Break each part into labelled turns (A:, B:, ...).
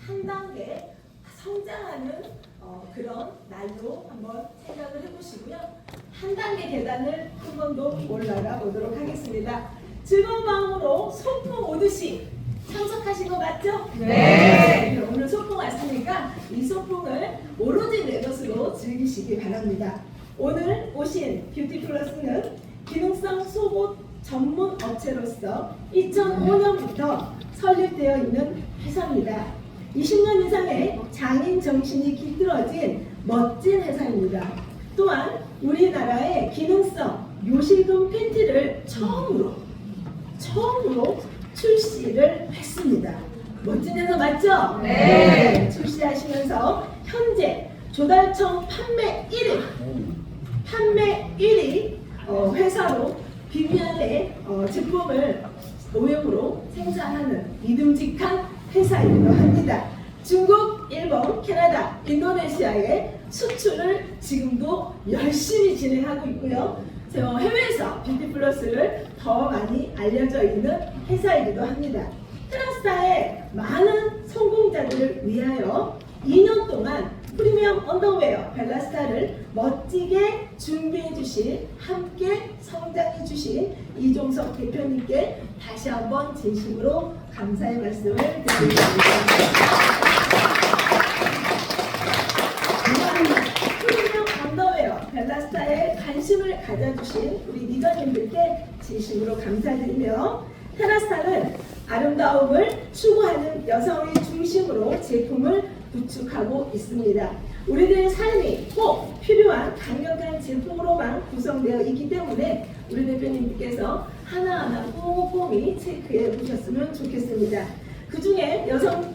A: 한 단계 성장하는 그런 날로 한번 생각을 해보시고요. 한 단계 계단을 한 번 더 올라가 보도록 하겠습니다. 즐거운 마음으로 소풍 오듯이 참석하신 거 맞죠? 네. 오늘 소풍 왔으니까 이 소풍을 오로지 내 것으로 즐기시기 바랍니다. 오늘 오신 뷰티플러스는 기능성 속옷 전문 업체로서 2005년부터 설립되어 있는 회사입니다. 20년 이상의 장인 정신이 깃들어진 멋진 회사입니다. 또한 우리나라의 기능성 요실금 팬티를 처음으로 출시를 했습니다. 멋진 회사 맞죠? 네. 출시하시면서 현재 조달청 판매 1위 회사로 비비안의 제품을 오염으로 생산하는 믿음직한 회사이기도 합니다. 중국, 일본, 캐나다, 인도네시아에 수출을 지금도 열심히 진행하고 있고요. 해외에서 뷰티플러스를 더 많이 알려져 있는 회사이기도 합니다. 테라스타의 많은 성공자들을 위하여 2년 동안 프리미엄 언더웨어 벨라스타를 멋지게 준비해 주신, 함께 성장해 주신 이종석 대표님께 다시 한번 진심으로 감사의 말씀을 드리겠습니다. 프리미엄 언더웨어 벨라스타에 관심을 가져주신 우리 리더님들께 진심으로 감사드리며, 테라스타는 아름다움을 추구하는 여성의 중심으로 제품을 구축하고 있습니다. 우리들의 삶이 꼭 필요한 강력한 제품으로만 구성되어 있기 때문에 우리 대표님께서 하나하나 꼼꼼히 체크해 보셨으면 좋겠습니다. 그 중에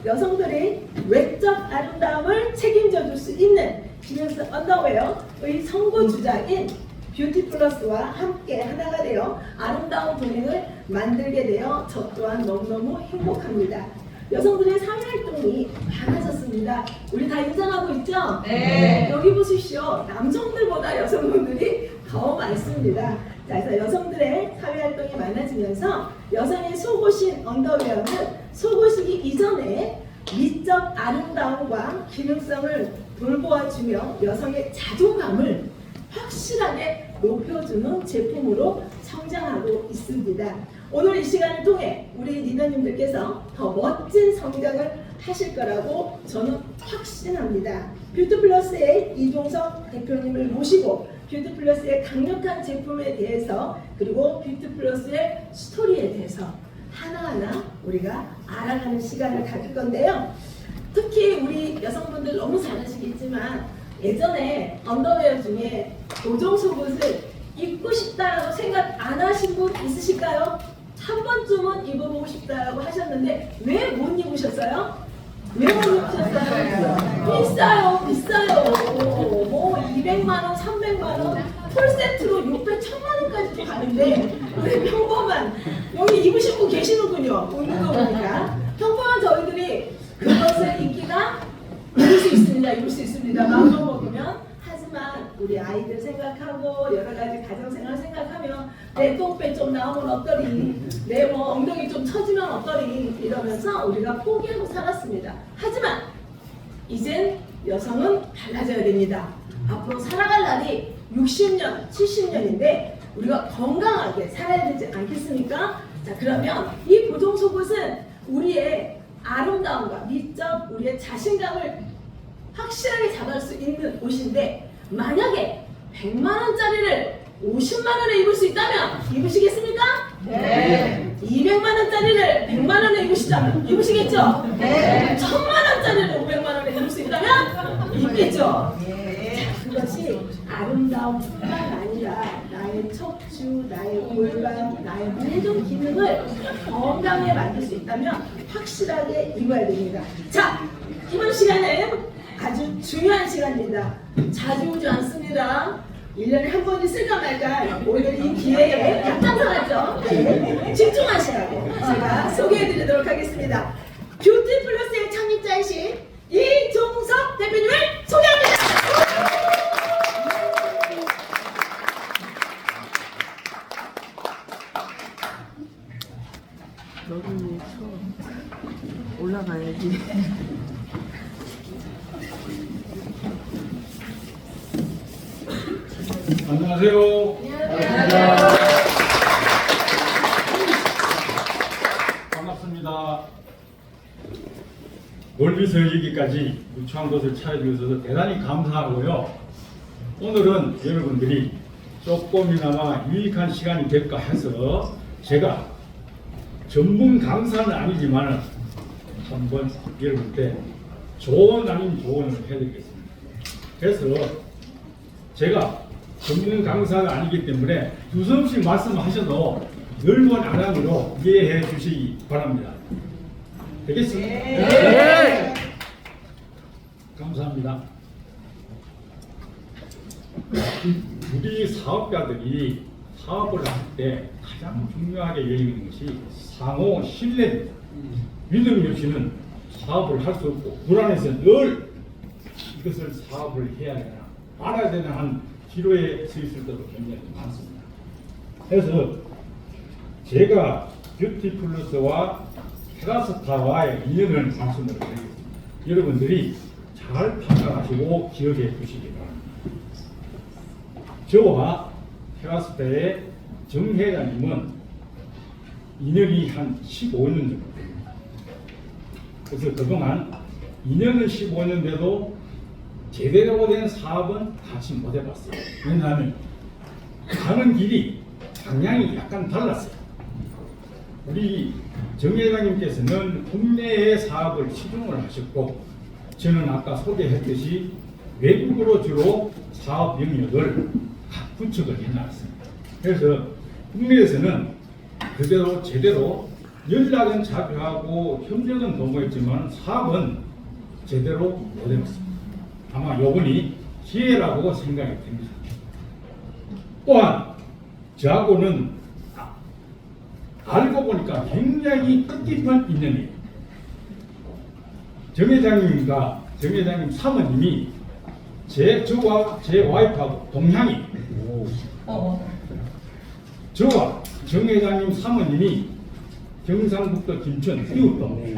A: 여성들의 외적 아름다움을 책임져 줄 수 있는 기능성 언더웨어의 선구주자인 뷰티플러스와 함께 하나가 되어 아름다운 동행을 만들게 되어 저 또한 너무너무 행복합니다. 여성들의 사회활동이 많아졌습니다. 우리 다 인정하고 있죠? 네. 여기 보십시오. 남성들보다 여성분들이 더 많습니다. 자, 그래서 여성들의 사회활동이 많아지면서 여성의 속옷인 언더웨어는 속옷이기 이전에 미적 아름다움과 기능성을 돌보아주며 여성의 자존감을 확실하게 높여주는 제품으로 성장하고 있습니다. 오늘 이 시간을 통해 우리 리더님들께서 더 멋진 성장을 하실 거라고 저는 확신합니다. 뷰티플러스의 이종석 대표님을 모시고 뷰티플러스의 강력한 제품에 대해서, 그리고 뷰티플러스의 스토리에 대해서 하나하나 우리가 알아가는 시간을 가질 건데요. 특히 우리 여성분들 너무 잘 아시겠지만 예전에 언더웨어 중에 고정 속옷을 입고 싶다라고 생각 안 하신 분 있으실까요? 한 번쯤은 입어보고 싶다라고 하셨는데 왜 못 입으셨어요? 왜 못 입으셨어요? 비싸요. 뭐 200만원, 300만원, 풀세트로 600, 1000만원까지도 가는데 우리 평범한, 여기 입으신 분 계시는군요. 입는 거 보니까. 평범한 저희들이 그것을 입기가 입을 수 있습니다. 마음을 먹으면. 하지만 우리 아이들 생각하고 여러 가지 가정생활 생각하면 내 똥배 좀 나오면 어떠리, 내 엉덩이 좀 처지면 어떠리 이러면서 우리가 포기하고 살았습니다. 하지만 이젠 여성은 달라져야 됩니다. 앞으로 살아갈 날이 60년, 70년인데 우리가 건강하게 살아야 되지 않겠습니까? 자, 그러면 이 보정 속옷은 우리의 아름다움과 미적, 우리의 자신감을 확실하게 잡을 수 있는 옷인데, 만약에 100만원짜리를 50만원에 입을 수 있다면 입으시겠습니까? 네. 200만원짜리를 100만원에 입으시겠죠? 네. 1000만원짜리를 500만원에 입을 수 있다면 입겠죠? 네. 자, 그것이 아름다움뿐만 아니라 나의 척추, 나의 골반, 나의 모든 기능을 건강하게 만들 수 있다면 확실하게 입어야 됩니다. 자, 이번 시간은 아주 중요한 시간입니다. 자주 오지 않습니다. 1년에 한 번 있을까 말까. 오늘 이 기회에 약간상하죠. 네. 집중하시라고 제가 소개해드리도록 하겠습니다. 뷰티플러스의 창립자이신 이종석 대표님을 소개합니다.
B: 너도 처음 올라가야지. 안녕하세요.
A: 안녕하세요.
B: 반갑습니다. 멀리서 여기까지 유치한 곳을 찾아주셔서 대단히 감사하고요. 오늘은 여러분들이 조금이나마 유익한 시간이 될까 해서 제가 전문 강사는 아니지만 한번 여러분께 조언 아닌 조언을 해드리겠습니다. 그래서 제가 전문 강사가 아니기 때문에 두서없이 말씀하셔도 넓은 안안으로 이해해 주시기 바랍니다. 되겠습니까?
A: 네.
B: 감사합니다. 우리 사업가들이 사업을 할 때 가장 중요하게 여기는 것이 상호 신뢰입니다. 믿음이 없이는 사업을 할 수 없고 불안해서 늘 이것을 사업을 해야 되나 말아야 되나 한 기로에 서 있을 때도 굉장히 많습니다. 그래서 제가 뷰티플러스와 테라스타와의 인연을 말씀을 드리겠습니다. 여러분들이 잘 판단하시고 기억해 주시기 바랍니다. 저와 테라스타의 정 회장님은 인연이 한 15년 정도 됩니다. 그래서 그동안 인연은 15년 돼도 제대로 된 사업은 같이 못 해봤어요. 왜냐하면 가는 길이 방향이 약간 달랐어요. 우리 정 회장님께서는 국내의 사업을 시중을 하셨고 저는 아까 소개했듯이 외국으로 주로 사업 영역을 각 구축을 해놨습니다. 그래서 국내에서는 그대로 제대로 연락은 자주 하고 협력은 도모했지만 사업은 제대로 못 해봤습니다. 아마 요번이 기회라고 생각이 됩니다. 또한 저하고는 알고 보니까 굉장히 뜻깊은 인연이에요. 정 회장님 사모님이 저와 제 와이프하고 동향이 저와 정 회장님 사모님이 경상북도 김천 이웃동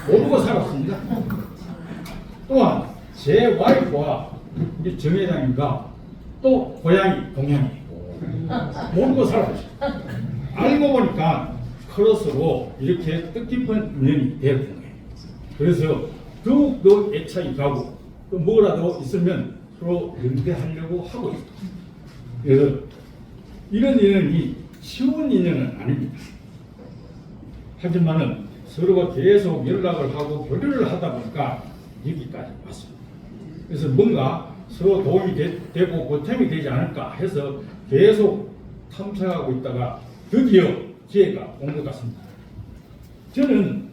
B: 모르고 살았습니다. 또한 제 와이프와 우리 정 회장님과 또 고향이 동향이 모르고 살았어요. 알고 보니까 크로스로 이렇게 뜻깊은 인연이 되었던 거예요. 그래서 더욱더 애착이 가고 또 뭐라도 있으면 서로 연대하려고 하고 있어요. 그래서 이런 인연이 쉬운 인연은 아닙니다. 하지만은 서로가 계속 연락을 하고 교류를 하다 보니까 여기까지 왔습니다. 그래서 뭔가 서로 도움이 되고 보탬이 되지 않을까 해서 계속 탐색하고 있다가 드디어 기회가 온 것 같습니다. 저는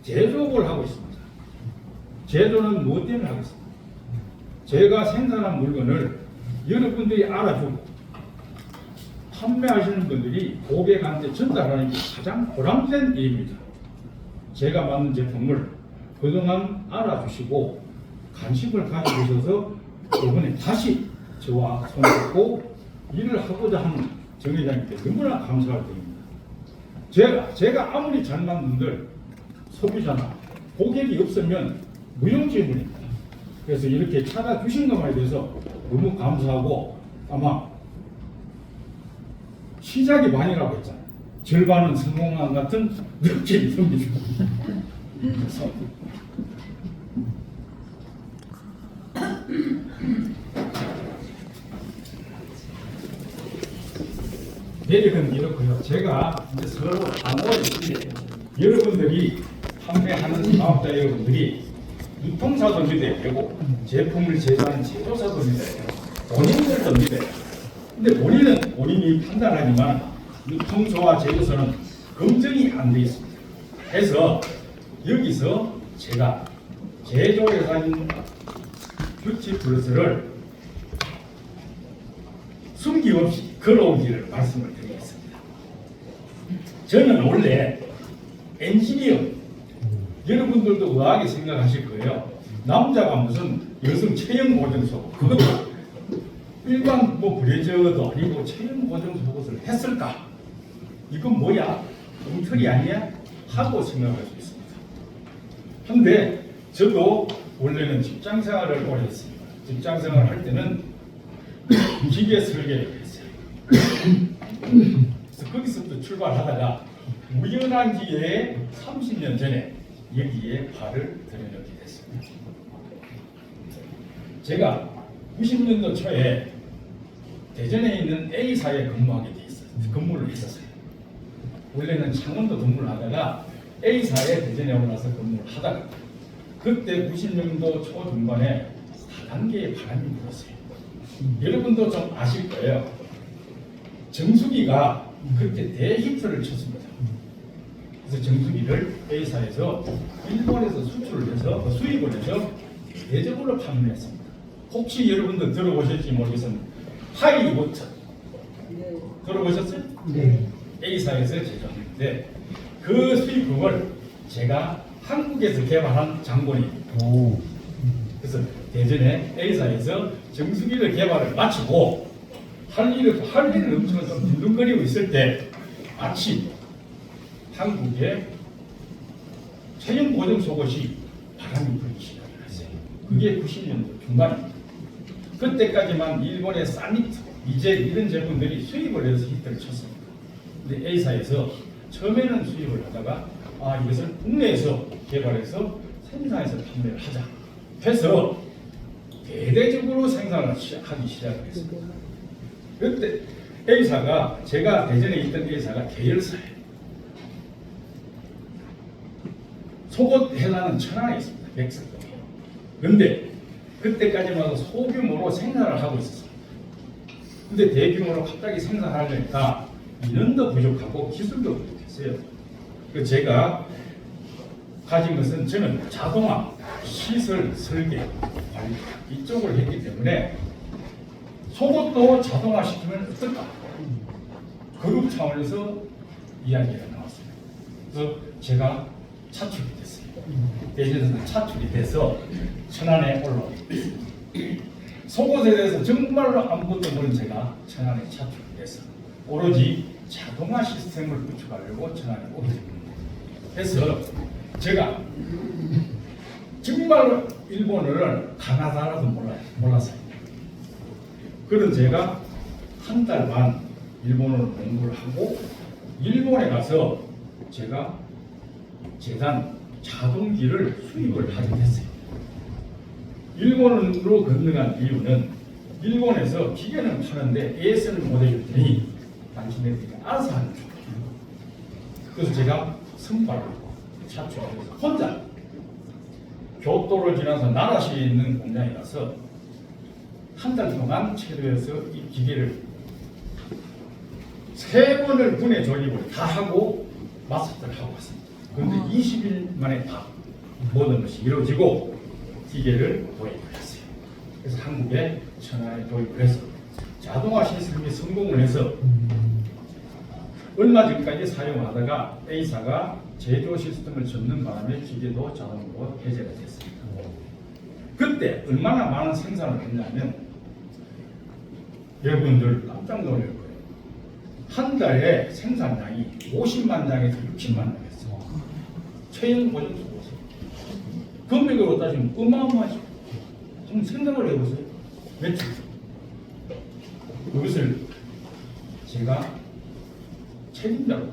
B: 제조업을 하고 있습니다. 제조는 무엇 때문에 하겠습니까? 제가 생산한 물건을 여러분들이 알아주고 판매하시는 분들이 고객한테 전달하는 게 가장 보람된 일입니다. 제가 만든 제품을 그동안 알아주시고 관심을 가져주셔서 이번에 다시 저와 손잡고 일을 하고자 하는 정 회장님께 너무나 감사를 드립니다. 제가 아무리 잘 만든들 소비자나 고객이 없으면 무용지물입니다. 그래서 이렇게 찾아주신 것만에 대해서 너무 감사하고 아마 시작이 반이라고 했잖아요. 절반은 성공한 같은 느낌이 듭니다. 내력은 이렇고요. 제가 이제 서로 단호를 드려요. 여러분들이 판매하는 사업자 여러분들이 유통사도 믿어야 되고 제품을 제조하는 제조사도 믿어야 되고 본인들도 믿어요. 근데 본인이 판단하지만 유통소와 제조사는 검증이 안 되어 있습니다. 그래서 여기서 제가 제조회사인 뷰티플러스를 숨김없이 걸어오기를 말씀을 드리겠습니다. 저는 원래 엔지니어, 여러분들도 의아하게 생각하실 거예요. 남자가 무슨 여성 체형 보정 속옷, 그것도 일반 브레저도 아니고 체형 보정 속옷을 했을까? 이건 뭐야? 엉터리 아니야? 하고 생각할 수 있습니다. 근데 저도 원래는 직장 생활을 오래 했습니다. 직장 생활을 할 때는 기계 설계를 했어요. 그래서 거기서부터 출발하다가 우연한 기회에 30년 전에 여기에 발을 들여놓게 됐습니다. 제가 90년도 초에 대전에 있는 A사에 근무를 했었어요. 원래는 창원도 근무를 하다가 A사에 대전에 올라서 근무를 하다가 그때 90년도 초중반에 4단계의 바람이 불었어요. 여러분도 좀 아실 거예요. 정수기가 그때 대히트를 쳤습니다. 그래서 정수기를 A사에서 일본에서 수출을 해서 수입을 해서 대적으로 판매했습니다. 혹시 여러분들 들어보셨지 모르겠습니다. 하이워터 들어보셨어요?
C: 네.
B: A사에서 제작했는데 그 수입품을 제가 한국에서 개발한 장본입니다.
C: 오.
B: 그래서 대전에 A사에서 정수기를 개발을 마치고 할 일을 엄청 좀 빈둥거리고 있을 때 마침 한국의 체형 보정 속옷이 바람이 불기 시작을 했어요. 그게 90년도 중반입니다. 그때까지만 일본의 사미트, 이제 이런 제품들이 수입을 해서 히트를 쳤습니다. 근데 A사에서 처음에는 수입을 하다가 이것을 국내에서 개발해서 생산해서 판매를 하자 해서 대대적으로 생산을 하기 시작을 했습니다. 그때 A사가 제가 대전에 있던 A사가 계열사예요. 속옷 회사는 천안에 있습니다. 백석동에. 그런데 그때까지만 해도 소규모로 생산을 하고 있었습니다. 근데 대규모로 갑자기 생산하려니까 인원도 부족하고 기술도 부족했어요. 그 제가 가진 것은 저는 자동화, 시설, 설계, 관리 이쪽을 했기 때문에 속옷도 자동화시키면 어떨까? 그룹 차원에서 이야기가 나왔습니다. 그래서 제가 차출이 됐어요. 대전에서 차출이 돼서 천안에 올라오게 됐습니다. 속옷에 대해서 정말로 아무것도 모르는 제가 천안에 차출이 돼서 오로지 자동화 시스템을 구축하려고 천안에 오게 됩니다. 그래서 제가 정말로 일본어를 가나다라도 몰랐어요. 그런 제가 한 달 반 일본어를 공부를 하고 일본에 가서 제가 재단 자동기를 수입을 하게 됐어요. 일본으로 건너간 이유는 일본에서 기계는 파는데 AS를 못 해줬더니 당신네들이 알아서 하는 거예요. 그래서 제가 선발을 차출해서 혼자 교토를 지나서 나라시에 있는 공장에 가서 한 달 동안 체류해서 이 기계를 3번을 분해 조립을 다 하고 마스터를 하고 왔습니다. 그런데 20일 만에 다 모든 것이 이루어지고 기계를 도입을 했어요. 그래서 한국에 천안에 도입을 해서 자동화 시스템이 성공을 해서 얼마 전까지 사용하다가 A사가 제조 시스템을 접는 바람에 기계도 자동으로 해제가 됐습니다. 그때 얼마나 많은 생산을 했냐면 여러분들 깜짝 놀랄 거예요. 한 달에 생산량이 50만 장에서 60만 장이었어요. 체형 보정 속옷. 금액으로 따지면 어마어마하죠. 한번 생각을 해보세요. 매출. 그것을 제가 책임자로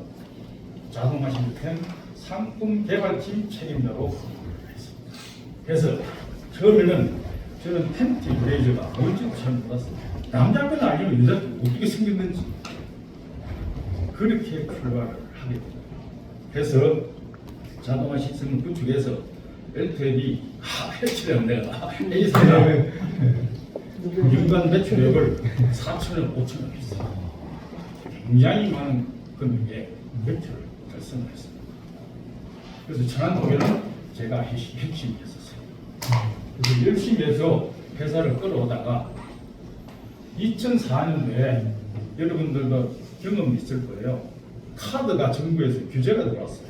B: 자동화 시스템 상품 개발팀 책임자로 했습니다. 그래서 처음에는 저는 팬티 브레이저가 뭔지도 잘 몰랐어요. 남자건 아니면 여자건 어떻게 생겼는지 그렇게 출발을 하게 됩니다. 그래서 자동화 시스템을 구축해서 벨트앱이 해치려면 내가 A사가 연간 매출액을 4천억, 5천억 했어요. 굉장히 많은 금액의 목표를 달성을 했습니다. 그래서 천안도면은 제가 핵심이 했었어요. 그래서 열심히 해서 회사를 끌어오다가 2004년도에 여러분들도 경험이 있을 거예요. 카드가 정부에서 규제가 들어왔어요.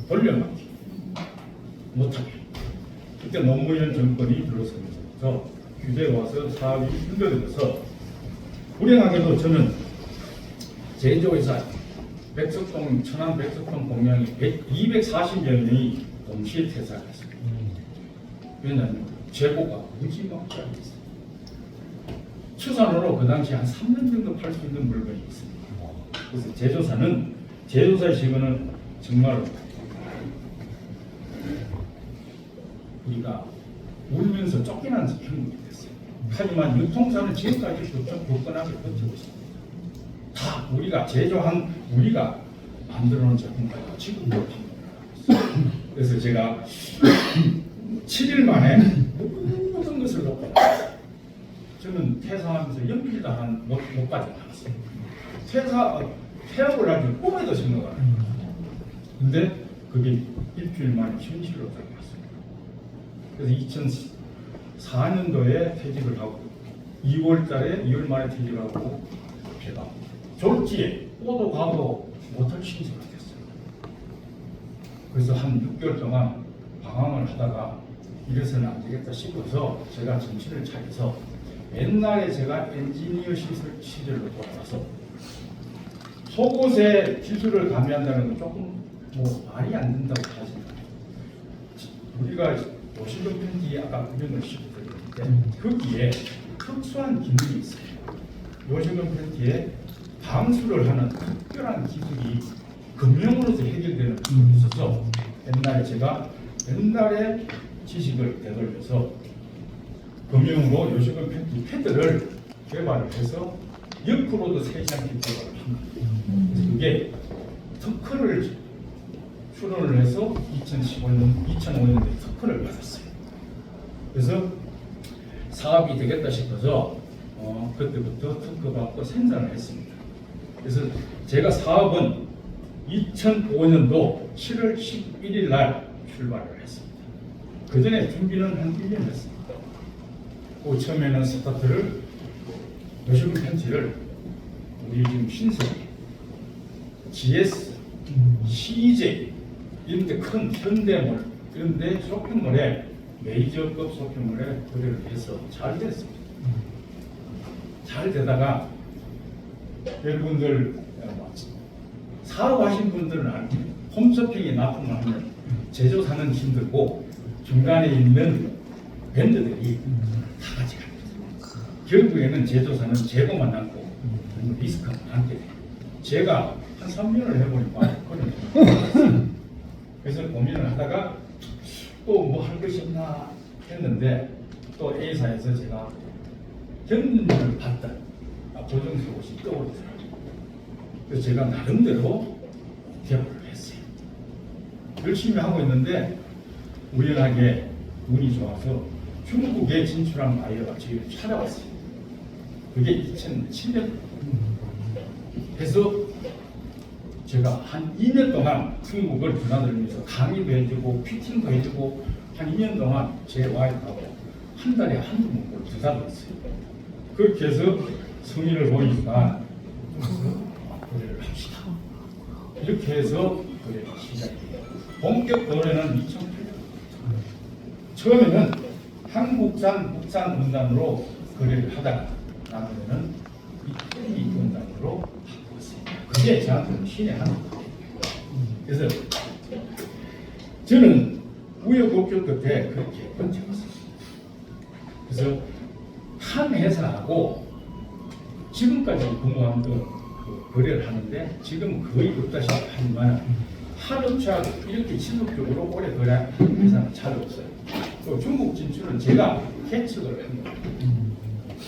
B: 돌려막기 못하게. 그때 노무현 정권이 들어서면서 규제가 와서 사업이 힘들어져서 불행하게도 저는 제조회사 백석동, 천안 백석동 공장이 240여 명이 동시에 퇴사를 했습니다. 왜냐하면 재고가 무지막지하게 있어요. 추산으로 그 당시 한 3년 정도 팔 수 있는 물건이 있습니다. 그래서 제조사의 시간은 정말 우리가 울면서 쫓겨나는 형국이 됐어요. 하지만 유통사는 지금까지 굳건하게 버티고 있습니다. 다 우리가 제조한 우리가 만들어 놓은 제품까지 지금도 판매를 하고 있어요. 그래서 제가 7일 만에 모든 것을 놓고 저는 퇴사하면서 연필도 못 가지고 나갔어요. 퇴학을 하기 꿈에도 생각 안 해요. 근데 그게 일주일 만에 현실로 들어갔습니다. 그래서 2004년도에 퇴직을 하고 2월 만에 퇴직을 하고 제가 졸지에 오도 가도 못할 신세가 됐어요. 그래서 한 6개월 동안 방황을 하다가 이래서는 안 되겠다 싶어서 제가 정신을 차려서 옛날에 제가 엔지니어 시절로 돌아가서 속옷에 기술을 가미한다는 건 조금 말이 안 된다고 하시나요? 우리가 워싱턴 팬티 아까 구경을 시켜드렸는데 거기에 특수한 기능이 있어요. 워싱턴 팬티에 방수를 하는 특별한 기술이 금형으로서 해결되는 부분이 있어서 옛날에 지식을 되돌려서 금형으로 요식은 팬티 패드를 개발을 해서 옆으로도 세지 않게 개발을 합니다. 그래서 그게 특허를 출원을 해서 2005년도에 특허를 받았어요. 그래서 사업이 되겠다 싶어서 그때부터 특허 받고 생산을 했습니다. 그래서 제가 사업은 2005년도 7월 11일 날 출발을 했습니다. 그 전에 준비는 한 1년 했습니다. 그 처음에는 스타트를 요식은 팬티를 우리 지금 신세계, GS, CJ 이런데 큰 현대몰 이런데 쇼핑몰에 메이저급 쇼핑몰에 거래를 해서 잘 됐습니다. 잘 되다가 여러분들 사업하신 분들은 알고 홈쇼핑에 납품을 하면 제조사는 힘들고 중간에 있는 밴드들이 다 같이 갑니다. 결국에는 제조사는 재고만 남고 리스크만 남게 돼요. 제가 한 3년을 해보니까 그런 그래서 고민을 하다가 또 뭐 할 것이 없나 했는데 또 A사에서 제가 견문을 봤던 보정속옷이 떠오르더라고요. 그래서 제가 나름대로 개발을 했어요. 열심히 하고 있는데 우연하게 운이 좋아서 중국에 진출한 바이어가 저희를 찾아왔어요. 그게 2007년. 그래서 제가 한 2년 동안 중국을 드나들면서 강의도 해주고 피팅도 해주고 한 2년 동안 제 와이프하고 한 달에 한두 번 드나들었어요. 그렇게 해서 성의를 보니까 거래를 합시다. 이렇게 해서 거래가 시작해요. 본격 거래는 2008년. 처음에는 한국산, 국산 원단으로 거래를 하다가 나중에는 이태리 원단으로 바꿨어요. 그게 저한테는 신의 한 거예요. 그래서 저는 우여곡절 끝에 그렇게 번쩍었어요. 그래서 한 회사하고 지금까지 근무함도 거래를 하는데 지금 거의 없다시피 하지만 한 업체하고 이렇게 지속적으로 오래 거래하는 회사는 잘 없어요. 또 중국 진출은 제가 개척을 한 거예요.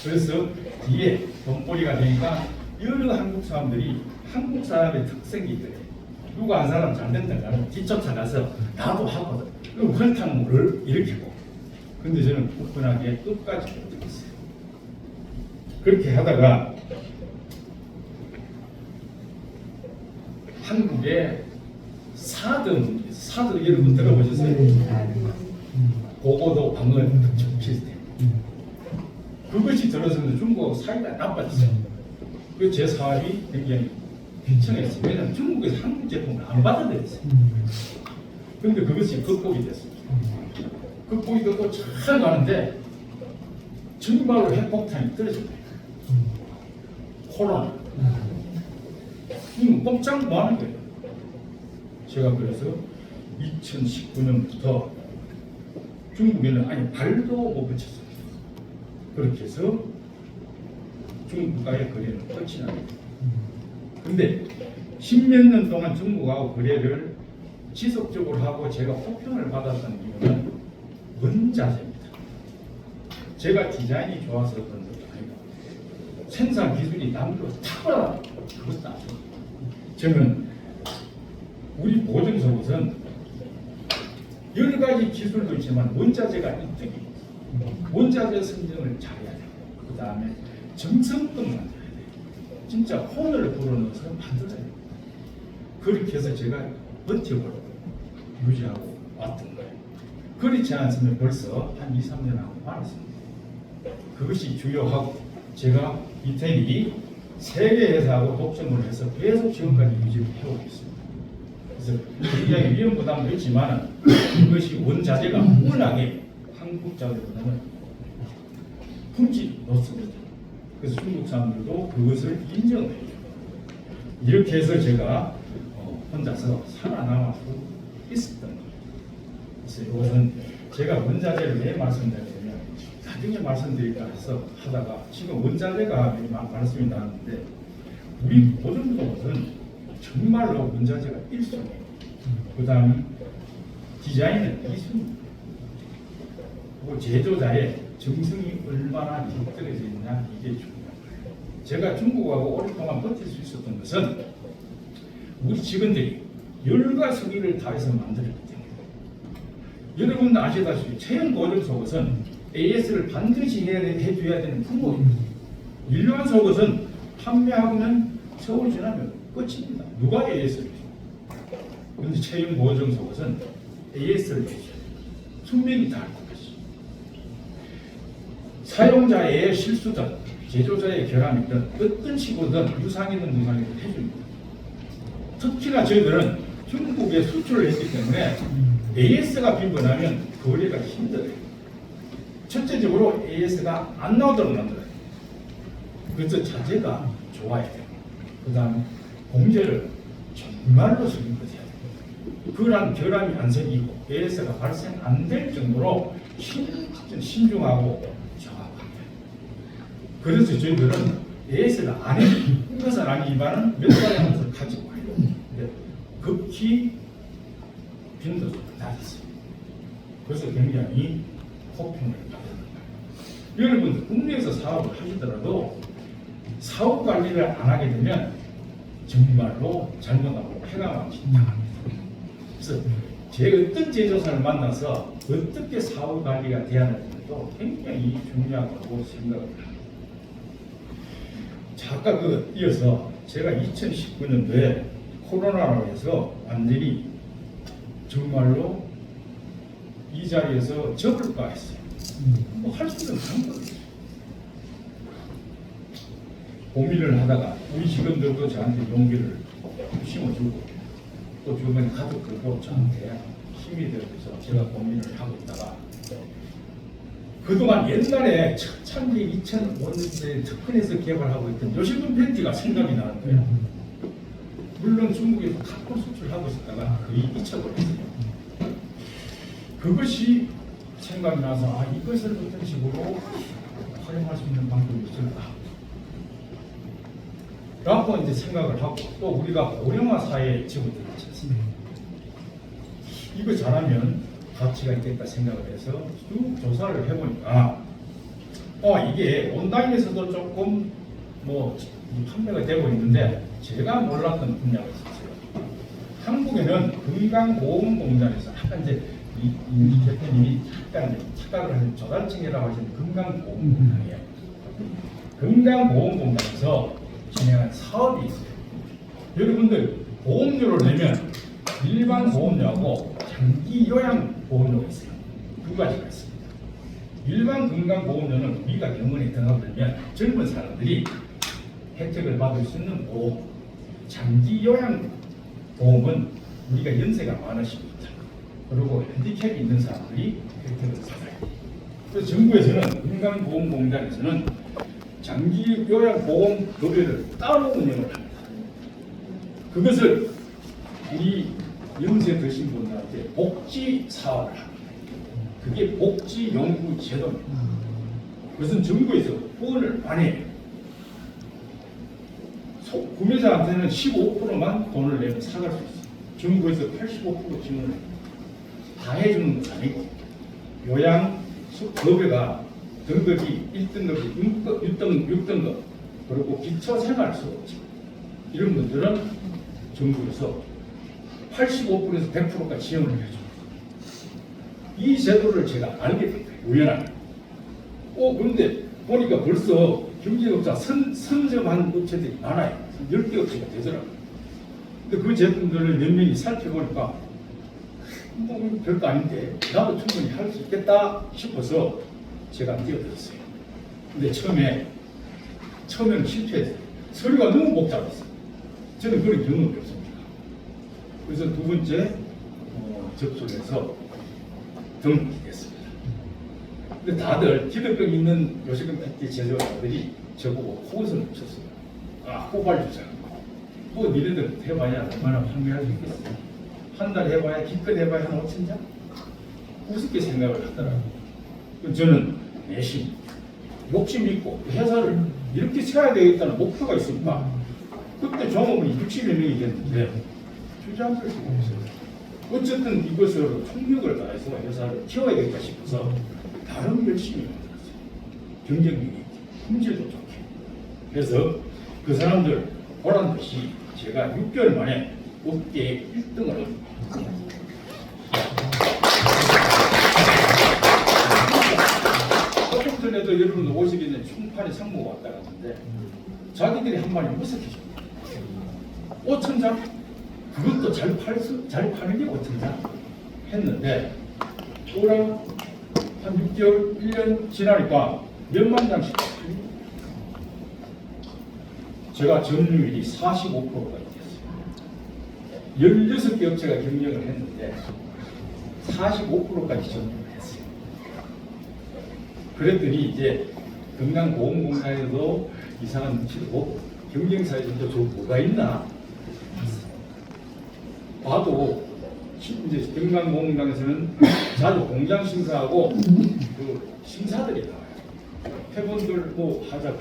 B: 그래서 뒤에 돈벌이가 되니까 여러 한국 사람들이 한국 사람의 특색이 있더래요. 누가 한 사람 잘 된다 그러면 뒤쫓아가서 나도 하거든. 그럼 설탕물을 일으키고. 근데 저는 굳건하게 끝까지 못했어요. 그렇게 하다가 한국에 사드 여러분 들어보셨어요? 고고도 방어 득점 시스템. 그것이 들어서는 중국하고 사이가 나빠졌어요. 그래서 제 사업이 굉장히 비청했어요. 왜냐하면 중국에서 한국 제품을 안 받아들였어요. 그런데 그것이 극복이 됐습니다. 극복이 되고 잘 가는데 정말로 핵폭탄이 떨어진 거예요. 코로나. 꼼짝 뭐 하는 거예요. 제가 그래서 2019년부터 중국에는 아예 발도 못 붙였어요. 그렇게 해서 중국과의 거래는 끝이 납니다. 근데 10몇 년 동안 중국하고 거래를 지속적으로 하고 제가 호평을 받았던 이유는 원자재입니다. 제가 디자인이 좋아서 그런 것도 아니고 생산 기술이 남도 탁월하다 그것도 아니고 저는 우리 보증속옷은 여러 가지 기술도 있지만 원자재가 1등입니다. 원자재 선정을 잘해야 돼요. 그 다음에 정성껏 만들어야 돼요. 진짜 혼을 불어넣어서 만들어야 돼요. 그렇게 해서 제가 버텨보려고 유지하고 왔던 거예요. 그렇지 않으면 벌써 한 2, 3년 하고 말았습니다. 그것이 주요하고 제가 이태리 세계 회사하고 독점을 해서 계속 지금까지 유지를 해오고 있습니다. 그래서 굉장히 위험 부담도 있지만 이것이 원자재가 워낙에 한국 자재보다는 품질이 높습니다. 그래서 중국 사람들도 그것을 인정을 해요. 이렇게 해서 제가 혼자서 살아남을 수 있었던 거예요. 그래서 이것은 제가 원자재를 왜 말씀드리냐면 나중에 말씀드릴까 해서 하다가 지금 원자재가 말씀이 나왔는데 우리 보증속옷은 정말로 원자재가 1순위예요. 그 다음 디자인은 2순위입니다. 그리고 제조자의 정성이 얼마나 깃들어져 있냐 이게 중요한 거예요. 제가 중국하고 오랫동안 버틸 수 있었던 것은 우리 직원들이 열과 성의를 다해서 만들었기 때문에 여러분 아시다시피 체형 보증 속옷은 AS를 반드시 해줘야 되는 품목입니다. 일반 속옷은 판매하고는 세월 지나면 끝입니다. 누가 AS를 해줘? 그런데 체형 보증 속옷은 AS를 해줘야 돼요. 분명히 다를 것이. 사용자의 실수든 제조자의 결함이든 어떤 식으로든 유상이든 무상이든 해줍니다. 특히나 저희들은 중국에 수출을 했기 때문에 AS가 빈번하면 거래가 힘들어요. 첫째적으로 AS가 안 나오도록 만들어요. 그래서 자재가 좋아야 돼요. 그 다음에 공제를 정말로 성의껏 해야 돼요. 그런 결함이 안 생기고 AS가 발생 안 될 정도로 신중하고 정확하게. 그래서 저희들은 AS를 안 해요. 이것은 아니지만 몇 달에 한 번씩 가지고 와요. 극히 빈도수가 낮았습니다. 그래서 굉장히 호평을 받는 거예요. 여러분 국내에서 사업을 하시더라도 사업 관리를 안 하게 되면 정말로 잘못하고 폐가 망친다. 그래서 제가 어떤 제조사를 만나서 어떻게 사업 관리가 돼야 하는지도 굉장히 중요하다고 생각을 합니다. 자, 아까 이어서 제가 2019년도에 코로나로 해서 완전히 정말로 이 자리에서 접을까 했어요. 뭐 할 수는 없는 거예요. 고민을 하다가 우리 직원들도 저한테 용기를 심어주고 또 주변 가족들도 저한테 힘이 되어서 제가 고민을 하고 있다가 그동안 옛날에 창기 2005년도에 특허에서 개발하고 있던 요실금 팬티가 생각이 나는 거예요. 물론 중국에서 탁골 수출하고 있었다가 거의 잊혀버렸어요. 그것이 생각이 나서 이것을 어떤 식으로 활용할 수 있는 방법이 있을까? 라고 이제 생각을 하고 또 우리가 고령화 사회에 접어들지 않습니까? 이거 잘하면 가치가 있겠다 생각을 해서 쭉 조사를 해보니까 이게 온라인에서도 조금 판매가 되고 있는데 제가 몰랐던 분야가 있었어요. 한국에는 건강보험공단에서 아까 이제 이 대표님이 약간 착각을 하신 조달증이라고 하시는 건강보험공단이에요. 건강보험공단에서 진행한 사업이 있어요. 여러분들 보험료를 내면 일반 보험료하고 장기 요양 보험료가 있어요. 두 가지가 있습니다. 일반 건강보험료는 우리가 병원에 등록하면 젊은 사람들이 혜택을 받을 수 있는 보험, 장기 요양 보험은 우리가 연세가 많으십니다. 그리고 핸디캡이 있는 사람들이 혜택을 받아요. 그래서 정부에서는 건강보험공단에서는 장기 요양 보험 거래를 따로 운영을 합니다. 그것을 우리 연세 드신 분들한테 복지 사업을 합니다. 그게 복지 연구 제도입니다. 그것은 정부에서 후원을 안 해요. 구매자한테는 15%만 돈을 내면 사갈 수 있어요. 정부에서 85% 지원을 다 해주는 건 아니고 요양 법에가 등급이 1등급이 6등급 그리고 기초생활수급자 이런 분들은 정부에서 85%에서 100%까지 지원을 해줍니다. 이 제도를 제가 알게 된 거예요. 우연하게. 그런데 보니까 벌써 경쟁업자 선점한 업체들이 많아요. 10개 업체가 되더라고요. 근데 그 제품들을 몇 명이 살펴보니까 뭐 별거 아닌데 나도 충분히 할 수 있겠다 싶어서 제가 뛰어들었어요. 근데 처음에는 실패했어요. 서류가 너무 복잡했어요. 저는 그런 경험이 없습니다. 그래서 두 번째 접수해서 등록이 됐습니다. 근데 다들 기독교 있는 요식금 팩트 제조자들이 저보고 호선을 쳤어요. 호발주자. 뭐 니네들 해봐야 얼마나 판매할 수 있겠어. 한 달 해봐야 기껏 해봐야 한 5,000장? 우습게 생각을 하더라고요. 저는 내심 욕심 있고 회사를 이렇게 세워야 되겠다는 목표가 있으니까 그때 종업원이 60여 명이 됐는데 주저앉을 수가 없어요. 어쨌든 이것으로 총력을 다해서 회사를 키워야겠다 싶어서 다른 열심히 만들었어요. 경쟁력이 있게, 품질도 좋게. 그래서 그 사람들 보란 듯이 제가 6개월 만에 업계 1등을 합니다. 조금 전에도 여러분 오시기 전에 충판에 상무가 왔다 갔는데 자기들이 한 마리 무색해집니다. 5,000장? 그것도 잘 파는 게 5,000장 했는데 또랑 한 6개월, 1년 지나니까 몇만 장씩 팔립니다. 제가 점유율이 45%까지 됐어요. 16개 업체가 경쟁을 했는데 45%까지 점유를 했어요. 그랬더니 이제 건강보험공단에도 이상한 눈치를 보고 경쟁사에서도 저 뭐가 있나 봐도 이제 건강보험공단에서는 자주 공장 심사하고 그 심사들이 나와요. 회원들 뭐 하자고.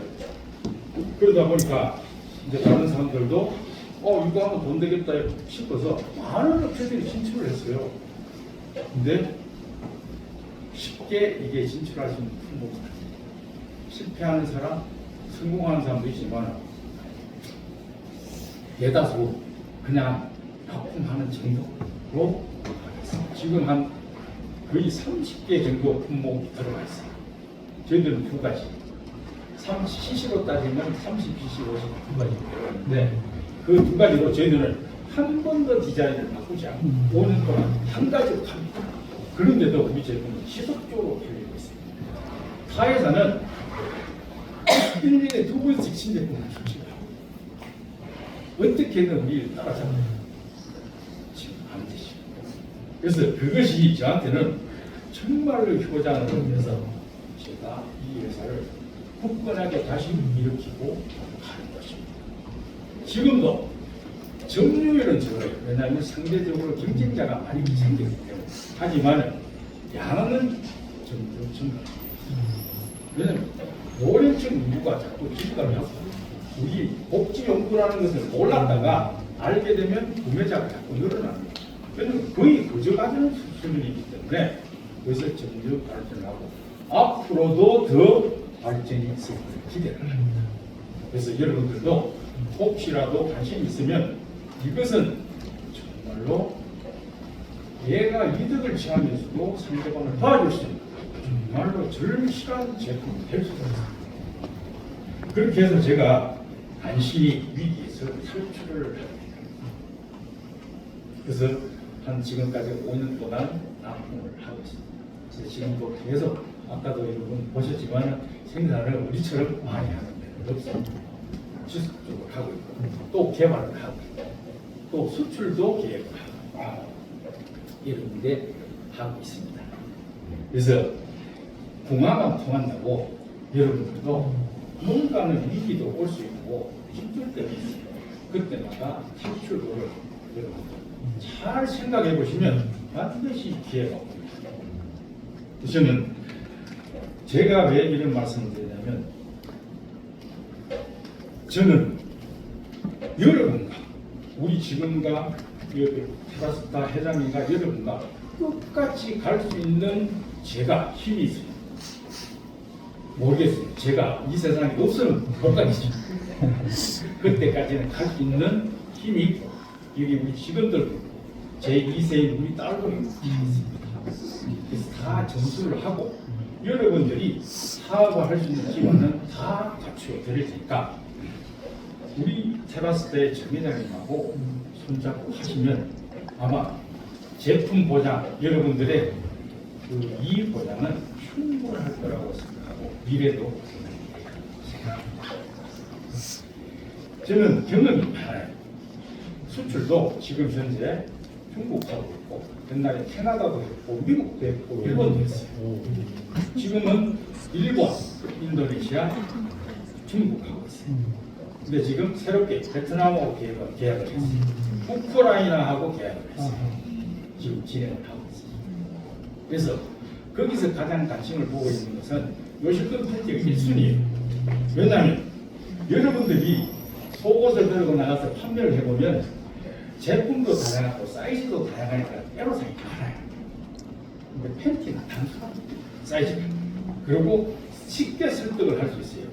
B: 그러다 보니까 이제 다른 사람들도 이거 하면 돈 되겠다 싶어서 많은 업체들이 진출을 했어요. 근데 쉽게 이게 진출할 수 있는 품목은 실패하는 사람, 성공하는 사람도 있지만 대다수 그냥 납품하는 정도로 지금 한 거의 30개 정도 품목이 들어가 있어요. 저희들은 두 가지. CC로 따지면 30cc, 50두 가지 들어가는데 그 두 가지로 저희들은 한 번 더 디자인을 바꾸지 않고 5년 동안 한 가지로 갑니다. 그런데도 우리 제품은 지속적으로 팔리고 있습니다. 타 회사는 1년에 2번씩 신제품을 출시해요. 어떻게든 우리를 따라잡아요. 지금 안 되죠. 그래서 그것이 저한테는 정말로 효장을 해서 제가 이 회사를 굳건하게 다시 일으키고 가는 것입니다. 지금도 점유율은 적어요. 왜냐하면 상대적으로 경쟁자가 많이 생기기 때문에. 하지만 양은 점점 증가합니다. 왜냐하면 노령층 인구가 자꾸 증가를 하고 우리 복지연구라는 것을 몰랐다가 알게 되면 구매자가 자꾸 늘어납니다. 왜냐하면 거의 거저가는 수준이기 때문에 그것을 점점 발전을 하고 앞으로도 더 발전이 있을 기대를 합니다. 그래서 여러분들도 혹시라도 관심이 있으면 이것은 정말로 얘가 이득을 취하면서도 상대방을 도와줄 수 있는 정말로 절실한 제품이 될 수 있습니다. 그렇게 해서 제가 간신히 위기에서 탈출을 합니다. 그래서 한 지금까지 5년 동안 납품을 하고 있습니다. 그래서 지금도 계속 아까도 여러분 보셨지만 생산을 우리처럼 많이 하는 데는 없습니다. 지속적으로 하고 있고 또 개발을 하고 있고 또 수출도 계획을 하고 이런 데 하고 있습니다. 그래서 궁합만 통한다고 여러분들도 뭔가는 위기도 올 수 있고 힘들 때도 있어요. 그때마다 탈출구를 여러분들 잘 생각해 보시면 반드시 기회가 옵니다. 저는 제가 왜 이런 말씀을 드리냐면 저는 여러분과 우리 지금과 테라스타 회장님과 여러분과 끝까지 갈 수 있는 제가 힘이 있어요. 모르겠어요. 제가 이 세상에 없으면 못 가겠죠. 그때까지는 갈 수 있는 힘이 있고 여기 우리 직원들 제 2세인 우리 딸들이 다 있습니다. 그래서 다 점수를 하고 여러분들이 사업을 할 수 있는 기반은 다 갖추어 드릴 테니까 우리 테라스대 정 회장님하고 손잡고 하시면 아마 제품 보장 여러분들의 그 이익 보장은 충분할 거라고 생각하고 미래도 생각합니다. 저는 경험이 많아요. 수출도 지금 현재 중국하고 있고 옛날에 캐나다도 했고 미국도 했고 일본도 했어요. 지금은 일본, 인도네시아, 중국하고 있어요. 근데 지금 새롭게 베트남하고 계약을 했어요. 우크라이나하고 계약을 했어요. 지금 진행을 하고 있어요. 그래서 거기서 가장 관심을 보고 있는 것은 요식금 팬티가 1순위예요. 왜냐하면 여러분들이 속옷을 들고 나가서 판매를 해보면 제품도 다양하고 사이즈도 다양하니까 애로사항이 많아요. 근데 팬티는 단순한 사이즈가 그리고 쉽게 설득을 할 수 있어요.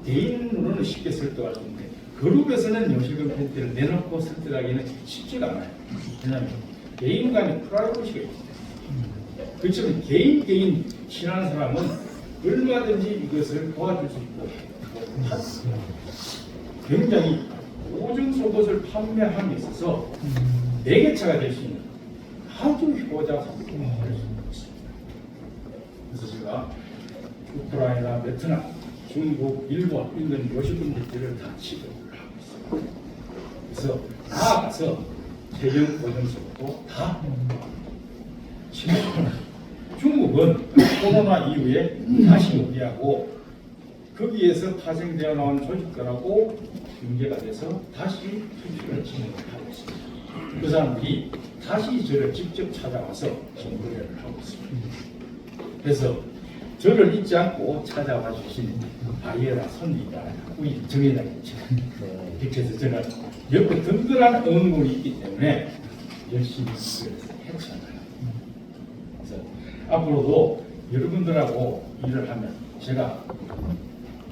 B: 개인으로는 쉽게 설득할 수 있는데 그룹에서는 요식금 팬티를 내놓고 설득하기는 쉽지가 않아요. 왜냐하면 개인 간의 프라이버시가 있기 때문에. 그렇지만 개인 친한 사람은 얼마든지 이것을 도와줄 수 있고 굉장히 오중 속옷을 판매함에 있어서 매개차가 될 수 있는 아주 효자 상품을 할 수 있는 것입니다. 그래서 제가 우크라이나, 베트남, 중국, 일본, 인도는 요식금 팬티를 다 취급을 하고 있습니다. 그래서 나아가서 대형 보증서도 다 취급을 합니다. 중국은 코로나 이후에 다시 우리하고 거기에서 파생되어 나온 조직들하고 연계가 돼서 다시 수출을 진행을 하고 있습니다. 그 사람들이 다시 저를 직접 찾아와서 지금 거래를 하고 있습니다. 그래서 저를 잊지 않고 찾아와 주신 바이에라 손님과 우리 정회장님처럼 이렇게 해서 저는 옆에 든든한 응원이 있기 때문에 열심히 했잖아요. 그래서 앞으로도 여러분들하고 일을 하면 제가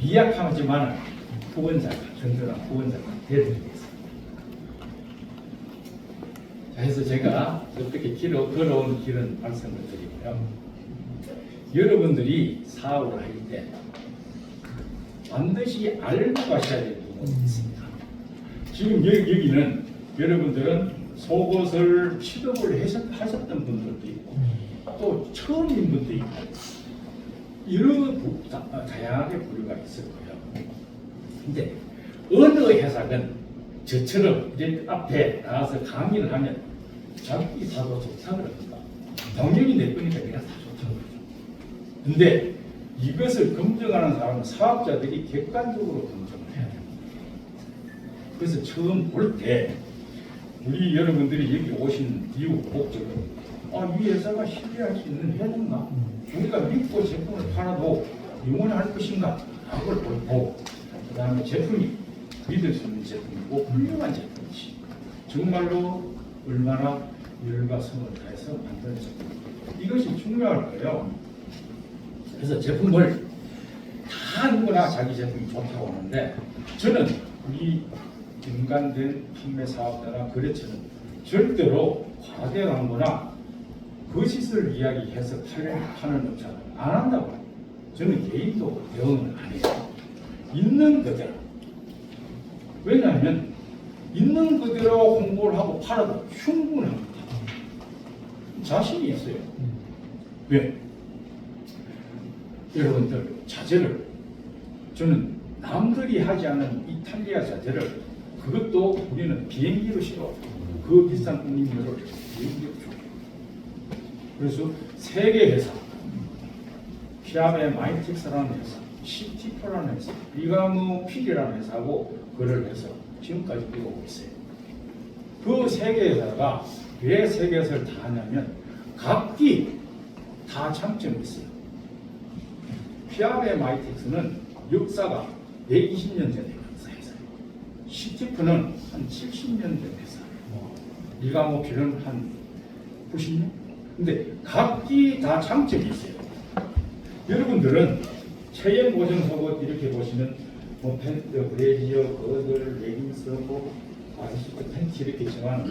B: 미약하지만 후원자가 든든한 후원자가 되어드리겠습니다. 자, 해서 제가 어떻게 걸어온 길은 말씀을 드리고요. 여러분들이 사업을 할 때 반드시 알고 가셔야 될 부분이 있습니다. 지금 여기는 여러분들은 속옷을 취급을 하셨던 분들도 있고 또 처음인 분도 있고 이런 다양하게 부류가 있을 거예요. 근데 어느 회사든 저처럼 이제 앞에 나가서 강의를 하면 자기 사도 좋다 그럽니다. 당연히 내 거니까 내가 다 좋다 그러죠. 근데 이것을 검증하는 사람은 사업자들이 객관적으로 검증을 해야 됩니다. 그래서 처음 볼 때 우리 여러분들이 여기 오신 이유 목적은 이 회사가 신뢰할 수 있는 회사인가? 우리가 믿고 제품을 팔아도 영원할 것인가? 그걸 보고 그 다음에 제품이 믿을 수 있는 제품이고 훌륭한 제품이지 정말로 얼마나 열과 성을 다해서 만든 제품 이것이 중요할 거예요. 그래서 제품을 다 누구나 자기 제품이 좋다고 하는데 저는 우리 인간된 판매 사업자나 거래처는 절대로 과대 광고나 거짓을 이야기해서 파는 업체는 안 한다고 해요. 저는 개인도 대응을 안 해요. 있는 그대로. 왜냐하면 있는 그대로 홍보를 하고 팔아도 충분합니다. 자신이 있어요. 왜? 여러분들 자재를 저는 남들이 하지 않은 이탈리아 자재를 그것도 우리는 비행기로 실어 그 비싼 운임료를 비행기로 줘. 그래서 세계 회사 피아베 마이틱스라는 회사, 시티프라는 회사, 리가무 필이라는 회사하고 거래를 해서 지금까지 이루고 있어요. 그 세계 회사가 왜 세계 회사를 다 하냐면 각기 다 장점이 있어요. 피아베 마이틱스는 역사가 120년 전에 역사 회사예요. CTF는 한 70년 된 회사. 리가모필은 한 90년? 근데 각기 다 장점이 있어요. 여러분들은 체형 보정 속옷 이렇게 보시면 뭐 팬트, 브래지어, 거들, 레깅스, 뭐 아저씨도 팬티 이렇게 있지만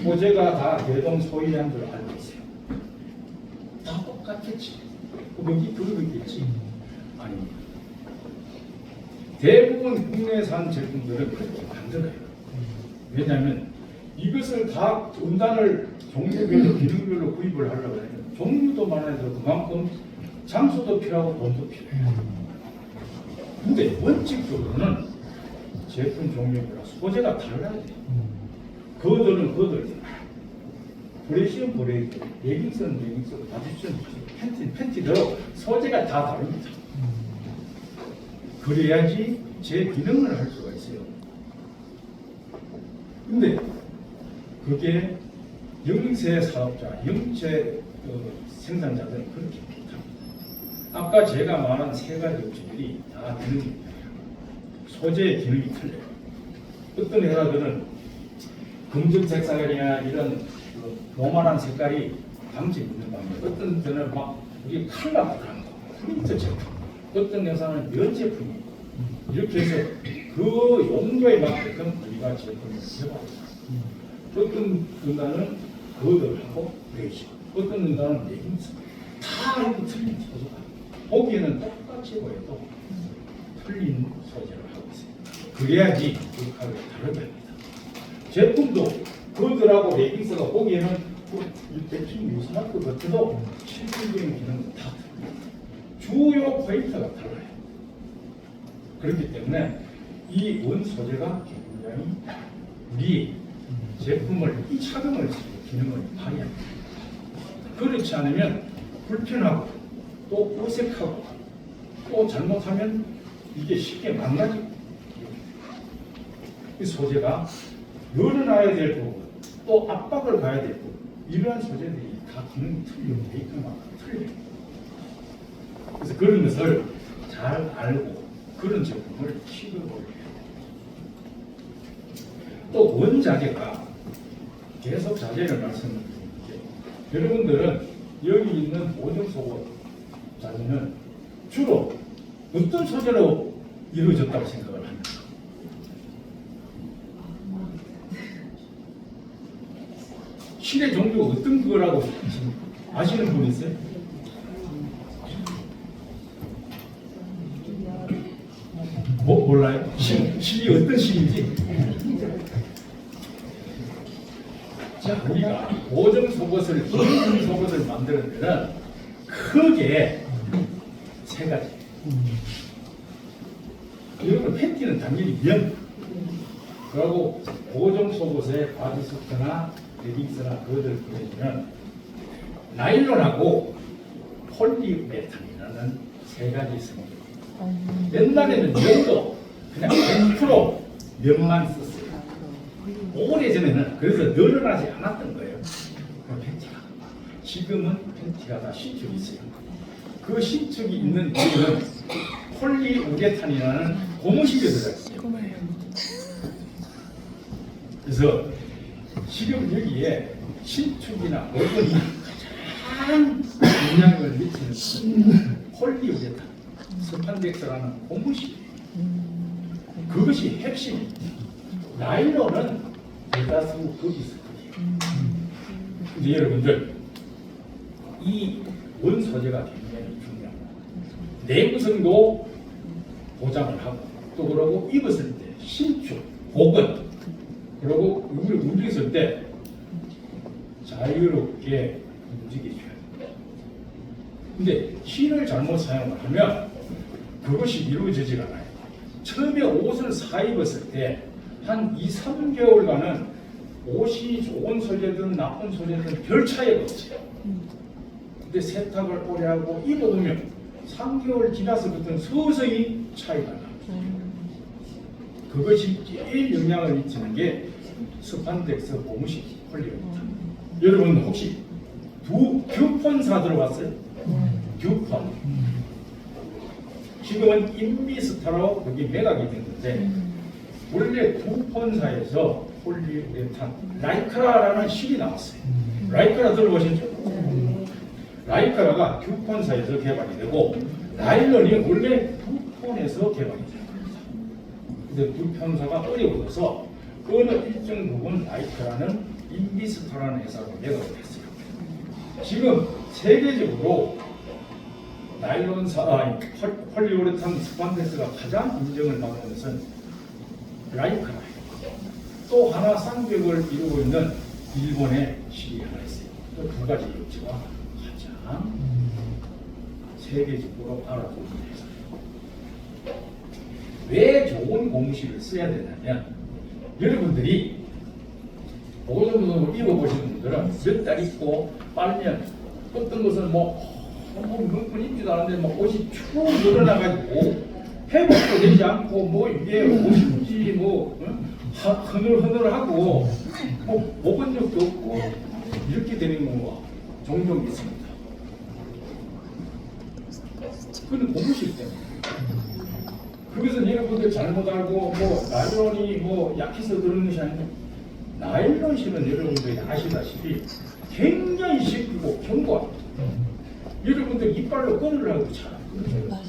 B: 소재가 다 대동소이한 줄 알고 있어요. 다 똑같겠지. 거기 그거 있겠지. 아닙니다. 대부분 국내산 제품들은 그렇게 만들어요. 왜냐하면 이것을 다 음단을 종류별로 기능별로 구입을 하려고 하면 종류도 많아서 그만큼 장소도 필요하고 돈도 필요해요. 근데 원칙적으로는 제품 종류별로 소재가 달라야 돼요. 거들은 거들, 브레시는 브레이크, 레깅스는 레깅스, 바지는 팬티는 팬티대로 소재가 다 다릅니다. 그래야지 제 기능을 할 수가 있어요. 근데 그게 영세 사업자, 영세 생산자들은 그렇게 못합니다. 아까 제가 말한 세 가지 업체들이 다 기능이 소재의 기능이 틀려요. 어떤 회사들은 검정 색깔이나 이런 노멀한 색깔이 감지 있는 반면에 어떤 데는 막 이게 컬러가 들어간 거, 프린트 제품, 어떤 회사는 면 제품이 이렇게 해서 그 용도에 맞게끔 우리가 제품을 개발합니다. 어떤 응단은 거들하고 레이시, 어떤 응단은 레깅스, 다 이렇게 틀린 소재가 보기에는 똑같이 보여도 틀린 소재를 하고 있어요. 그래야지 그 가격이 다르게 합니다. 제품도 거들하고 레깅스가 보기에는 대충 유스마크 같아도 실질적인 기능은 다 틀립니다. 주요 포인트가 달라요. 그렇기 때문에 이 원 소재가 굉장히 우리 제품을 이 착용을 시키고 기능을 발휘합니다. 그렇지 않으면 불편하고 또 어색하고 또 잘못하면 이게 쉽게 망가지고 이 소재가 늘어나야 될 부분 또 압박을 가야 될 부분 이러한 소재들이 다 기능이 틀려요. 메이커마다 틀려요. 그래서 그런 것을 잘 알고 그런 제품을 취급을 해요. 또 원자재가 계속 자재를 말씀드리는데 여러분들은 여기 있는 보정속옷 자재는 주로 어떤 소재로 이루어졌다고 생각을 합니까? 실의 종류가 어떤 거라고 아시는 분 있어요? 뭐 몰라요? 실이 어떤 실인지? 자, 우리가 보정 속옷을, 기능 속옷을 만드는 데는 크게 세 가지. 여러분 팬티는 당연히 면, 그리고 보정 속옷에 바디수트나 레깅스나 그것을 보내주면 나일론하고 폴리우레탄이라는 세 가지 있습니다. 옛날에는 면도 그냥 100% 면만 썼어요. 오래전에는 그래서 늘어나지 않았던 거예요. 그 팬티가. 지금은 팬티가 다 신축이 있어요. 그 신축이 있는 이유는 폴리우레탄이라는 고무실이 들어있어요. 그래서 지금 여기에 신축이나 얼굴이 가장 영향을 미치는 폴리우레탄, 스판덱스라는 고무실. 그것이 핵심입니다. 나일론은 대다수 거기서 그래요. 근데 여러분들 이 원 소재가 굉장히 중요합니다. 내구성도 보장을 하고 또 그러고 입었을 때 신축, 복원 그리고 움직였을 때 자유롭게 움직여줘야 돼요. 근데 실을 잘못 사용을 하면 그것이 이루어지지가 않아요. 처음에 옷을 사입었을 때 한 2~3개월간은 옷이 좋은 소재든 나쁜 소재든 별 차이가 없어요. 근데 세탁을 오래 하고 입어두면 3개월 지나서부터는 서서히 차이가 나요. 그것이 제일 영향을 미치는 게 스판덱스 고무실 폴리우레탄. 여러분 혹시 듀폰사 들어봤어요? 듀폰. 지금은 인비스타로 거기 매각이 됐는데 원래 두 본사에서 폴리우레탄 라이크라라는 실이 나왔어요. 라이크라 들어보셨죠? 라이크라가 두 본사에서 개발이 되고 나일론이 원래 두 폰에서 개발이 됩니다. 근데 두 편사가 어려워서 어느 일정 부분 라이크라는 인비스터라는 회사로 매각을 했어요. 지금 세계적으로 폴리우레탄 스판덱스가 가장 인정을 받는 것은 라이크라예요. 또 하나 쌍벽을 이루고 있는 일본의 실이 하나 있어요. 그 두 가지 업체가 가장 세계적으로 알아보는 회사예요. 왜 좋은 고무실을 써야 되냐면 여러분들이 보고서도 입어보시는 분들은 몇 달 입고 빨면 어떤 것은 몇분 입지도 않은데 옷이 축 늘어나가지고 회복도 되지 않고 이게 옷인지 흐늘흐늘하고 먹은 적도 없고 이렇게 되는 경우가 종종 있습니다. 그건 고무실 때문에. 그것은 여러분들 잘못 알고 나일론이 약해서 그런 것이 아니고 나일론 실은 여러분들이 아시다시피 굉장히 쉽고 견고합니다. 여러분들 이빨로 끊으려고 잘 안 끊어져요.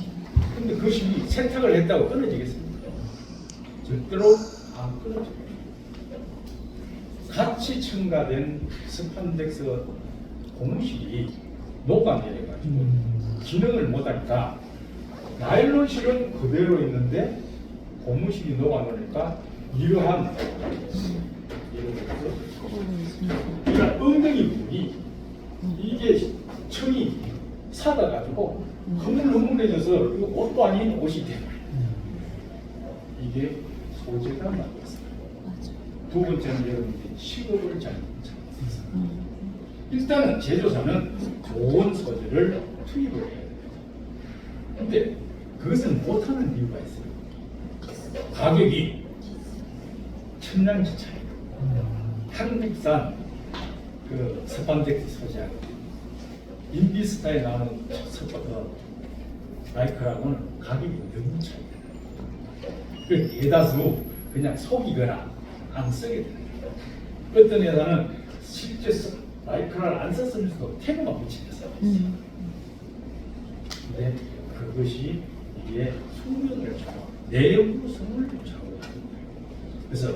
B: 근데 그 실이 세탁을 했다고 끊어지겠습니까? 절대로 안 끊어져요. 같이 첨가된 스판덱스 고무실이 녹아내려가지고 기능을 못하니까 나일론 실은 그대로 있는데 고무실이 녹아내니까 이러한 엉덩이 부분이 이게 천이 사다가지고 흐물흐물해져서 이거 옷도 아닌 옷이 돼버려요. 이게 소재가 맞았어요. 두 번째는 여러분들이 식업을 잘못했어요. 일단은 제조사는 좋은 소재를 투입을 해야 돼요. 근데 그것은 못하는 이유가 있어요. 가격이 천냥지 차이. 한국산 그 스판덱스 소재하고 인비스타에 나오는 라이크라고는 가격이 너무 차이가 나요. 그 대다수 그냥 속이거나 안 쓰게 됩니다. 어떤 회사는 실제 라이크라를 안 썼으면서도 태그만 붙이면서 있어요. 근데 그것이 이게 수명을 좌우, 내용성을 좌우하는 거예요. 그래서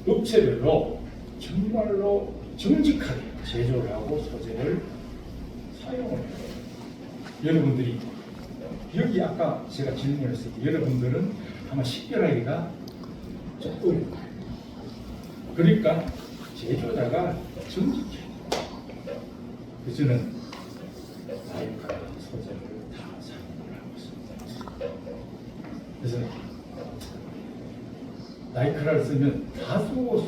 B: 업체별로 정말로 정직하게 제조를 하고 소재를 사용을 해요. 여러분들이 여기 아까 제가 질문했을 때 여러분들은 아마 식별하기가 좀 어려워요. 그러니까 제조자가 정직해요. 그저는 라이크라 소재를 다 사용을 하고 있습니다. 그래서 라이크라를 쓰면 다소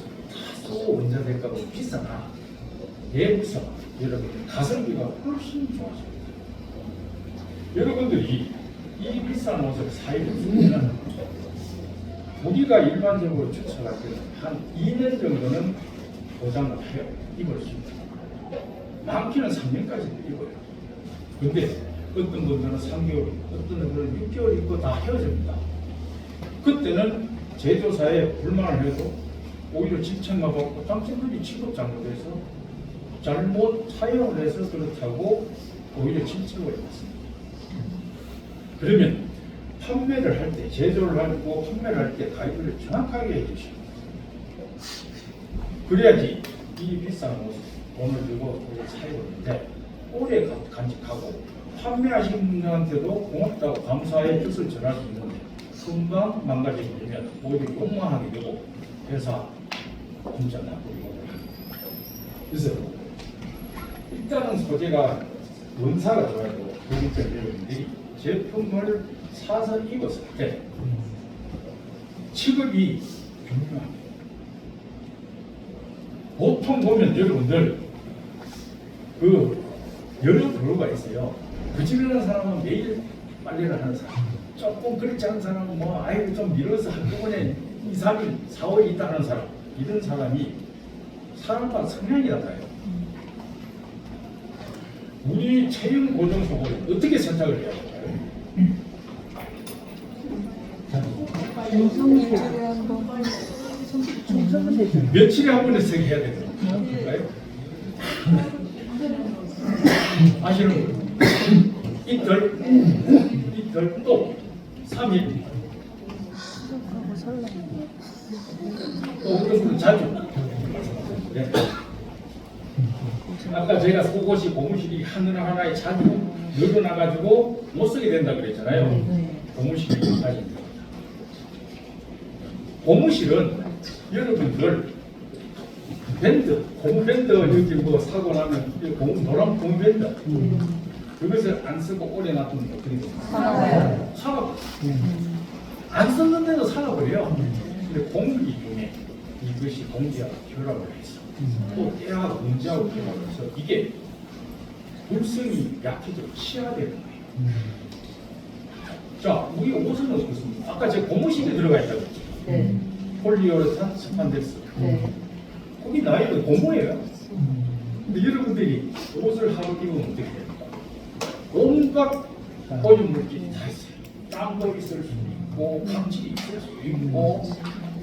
B: 원자재가가 비싸나 내구성 여러분들 가성비가 훨씬 좋아집니다. 여러분들이 이 비싼 옷을 사입을 쓰면 우리가 일반적으로 추천할 때는 한 2년 정도는 보장을 해요. 입을 수 있습니다. 많게는 3년까지도 입어요. 근데 어떤 분들은 3개월, 어떤 분들은 6개월 입고 다 헤어집니다. 그때는 제조사에 불만을 해도 오히려 질책만 받고 당신들이 취급 잘못해서 잘못 사용을 해서 그렇다고 오히려 질책을 받습니다. 그러면 판매를 할 때, 제조를 하고 판매를 할 때 가이드를 정확하게 해주시고 그래야지 이 비싼 옷을 돈을 들고 사용하는데 오래 간직하고 판매하시는 분들한테도 고맙다고 감사의 뜻을 전할 수 있는데 금방 망가지게 되면 오히려 욕망하게 되고 회사 진짜 나쁘게 합니다. 그래서 일단은 소재가 원사가 좋아야 되고 두 번째 여러분들이 제품을 사서 입었을 때 취급이 중요합니다. 보통 보면 여러분들 그 여러 부류가 있어요. 그지런한 사람은 매일 빨래를 하는 사람, 조금 그렇지 않은 사람은 아이를 좀 밀어서 한꺼번에 2, 3일, 4, 5일 있다 하는 사람, 이런 사람이 사람마다 성향이 달라요. 우리 체형 고정 속을 어떻게 선택을 해야 할까요?
C: 영상 유튜브에 한번
B: 며칠에 한 번씩 해야 되거든요. 아시는 분? 이틀 또 3일. 또 어떤 분은 자주. 네. 아까 제가 속옷이 고무실이 하나하나에 자주 늘어나가지고 못 쓰게 된다 그랬잖아요. 고무실이 가진 고무실은 여러분들 밴드, 고무밴드 여기 뭐 사고 나면 노란 고무밴드 그것을 안 쓰고 오래 놔두면 어떻게 됩니까? 상하버려요. 안 썼는데도 상하버려요. 근데 공기 중에 이것이 공기하고 결합을 해서 또 때하고 문제하고 결합을 해서 이게 불성이 약해지고 치아되는 거예요. 자, 우리 옷은 어떻습니까? 아까 제가 고무실에 들어가 있다고 했죠. 폴리오레탄 스판덱스. 거기 나이가 고무예요. 근데 여러분들이 옷을 하고 입으면 어떻게 됩니까? 온갖 오염 물질이 다 있어요. 땀도 있을 수 있고, 각질이 있을 수 있고,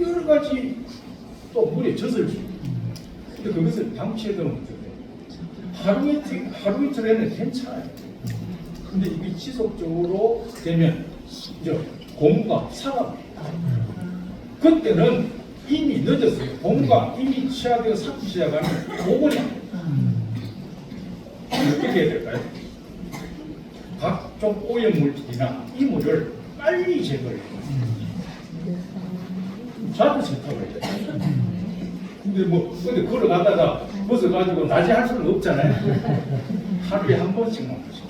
B: 여러 가지 또 물에 젖을 수 있고. 근데 그것을 방치해두면 어떻게 돼요? 하루 이틀에는 괜찮아요. 근데 이게 지속적으로 되면 이제 고무가 상합니다. 그때는 이미 늦었어요. 고무가 이미 치아되어 삭기 시작하면 5분이 안 돼요. 어떻게 해야 될까요? 각종 오염 물질이나 이물을 빨리 제거해요. 자주 세탁을 해야 돼요. 근데 걸어가다가 벗어가지고 낮에 할 수는 없잖아요. 하루에 한 번씩만 하시고.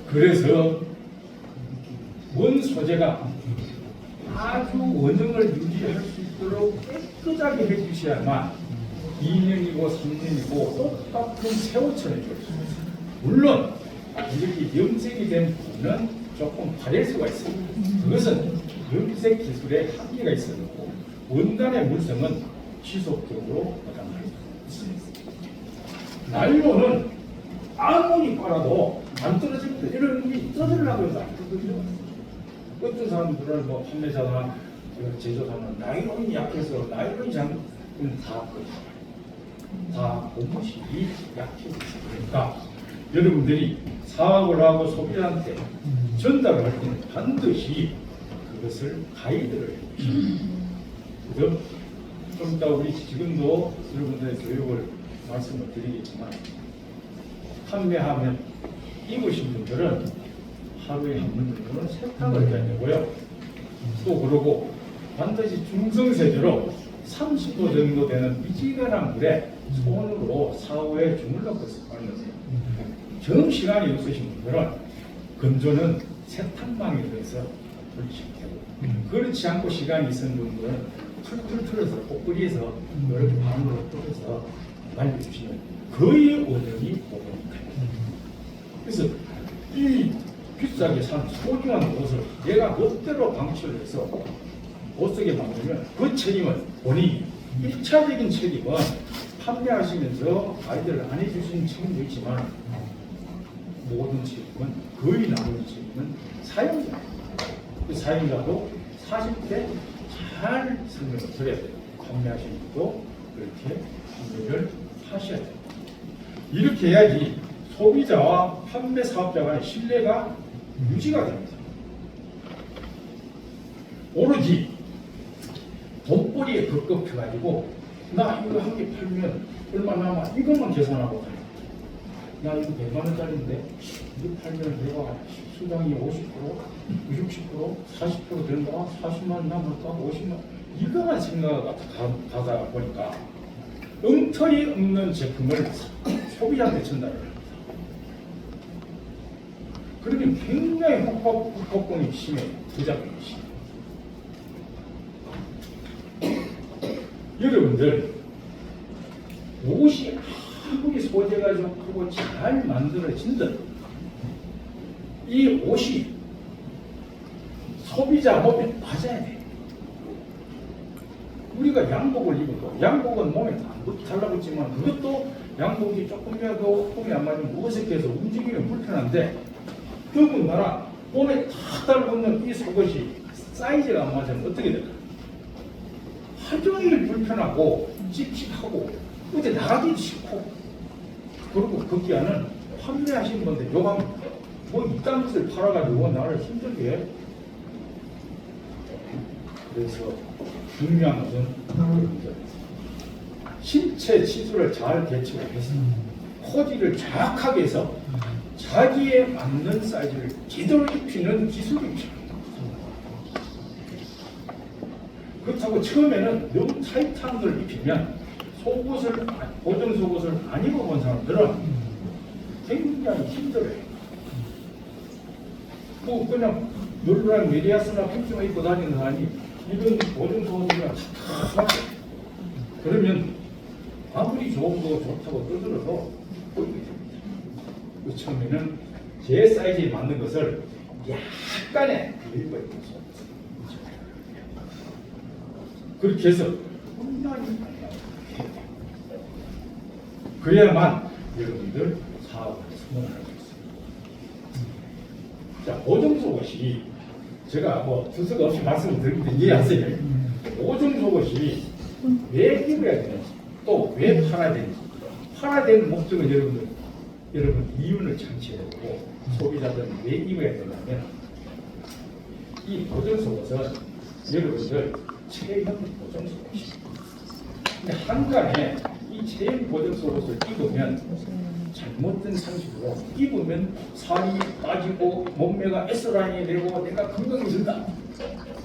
B: 그래서 원 소재가 아주 원형을 유지할 수 있도록 깨끗하게 해주셔야만 2년이고 3년이고 똑같은 새 옷처럼 해줄 수 있어요. 물론 이렇게 염색이 된 부분은 조금 다를 수가 있어요. 그것은 염색 기술에 한계가 있었고 원단의 물성은 지속적으로 보장할 수 있습니다. 나일론은 아무리 빨아도 안 떨어집니다. 이런 놈이 떠들려고 해도 안 떠들려고. 어떤 사람들은 뭐 판매자나 제조사는 나일론이 약해서 나일론이 장면 다 고무실이 약해서 그러니까 여러분들이 사업을 하고 소비자한테 전달을 할 때는 반드시 그것을 가이드를 해주십니다. 그래서 좀 이따 우리 지금도 여러분들의 교육을 말씀을 드리겠지만 판매하면 입으신 분들은 하루에 한 번 정도는 세탁을 해야 되고요. 또 그러고 반드시 중성세제로 30도 정도 되는 미지근한 물에 손으로 사후에 주물럭 것을 빨면서요. 정시간이 없으신 분들은 건조는 세탁망에 넣어서 돌리시면 되고 그렇지 않고 시간이 있는 분들은 툴툴 틀어서 꼭뿌리에서 이렇게 반으로 떠서 말려주시면 거의 원형이 오니까. 그래서 이 비싸게 산 소중한 옷을 내가 멋대로 방치를 해서 못 쓰게 만들면 그 책임은 본인이 1차적인 책임은 판매하시면서 가이드를 안 해주시는 책임도 있지만 모든 책임은 거의 나머지 책임은 사용자. 그 사용자도 40대 잘 설명을 드려야 돼요. 판매하시는 분도 그렇게 판매를 하셔야 돼요. 이렇게 해야지 소비자와 판매 사업자 간의 신뢰가 유지가 됩니다. 오로지 돈벌이에 급급해가지고 나 이거 한 개 팔면 얼마 남아 이것만 계산하고 가요. 나 이거 100만 원짜리인데 이거 팔면 내가 수당이 50%, 60%, 40% 된다, 40만 원 남을까, 50만 원 이거만 생각하다 가다 보니까 엉터리 없는 제품을 소비자한테 전달을 합니다. 그러면 굉장히 혹폭공이 심해요. 부작용이 심해요. 여러분들 옷이 아무리 소재가 좋고 잘 만들어진들 이 옷이 소비자 몸에 맞아야 돼요. 우리가 양복을 입어도 양복은 몸에 다 달라붙지만 그것도 양복이 조금이라도 폼이 안 맞으면 어색해서 움직이면 불편한데 더군다나 몸에 다 달라붙는 이 속옷이 사이즈가 안 맞으면 어떻게 될까요? 하루 종일 불편하고 찝찝하고 어디 나가기도 싫고 그리고 거기에는 판매하시는 분들 요강 뭐 이딴 것을 팔아가지고 나를 힘들게 해. 그래서 중요한 것은 신체 치수를 잘 개척을 해서 코디를 정확하게 해서 자기에 맞는 사이즈를 제대로 입히는 기술이 필요합니다. 그렇다고 처음에는 너무 타이트한 걸 입히면 속옷을 보정 속옷을 안 입어본 사람들은 굉장히 힘들어요. 뭐 그냥 널널한 메리아스나 팬츠만 입고 다니는 사람이 이런 보정 속옷이랑 탁탁하게 그러면 아무리 좋은 거 좋다고 떠들어서 보이게 됩니다. 그 처음에는 제 사이즈에 맞는 것을 약간의 일부에 그렇게 해서 혼란이 그래야만 여러분들 사업을 성공할 수 있습니다. 자, 보정 속옷이 제가 뭐 두서가 없이 말씀을 드리는데 이해하세요. 보정 속옷이 왜 입어야 되는지 또 왜 팔아야 되는지 팔아야 되는 목적은 여러분 이윤을 창출해야 되고 소비자들은 왜 입어야 되냐면 이 보정 속옷은 여러분들 체형 보정 속옷입니다. 근데 한간에 이 체형 보정 속옷을 입으면 잘못된 상식으로 입으면 살이 빠지고 몸매가 S라인이 되고 내가 건강해진다.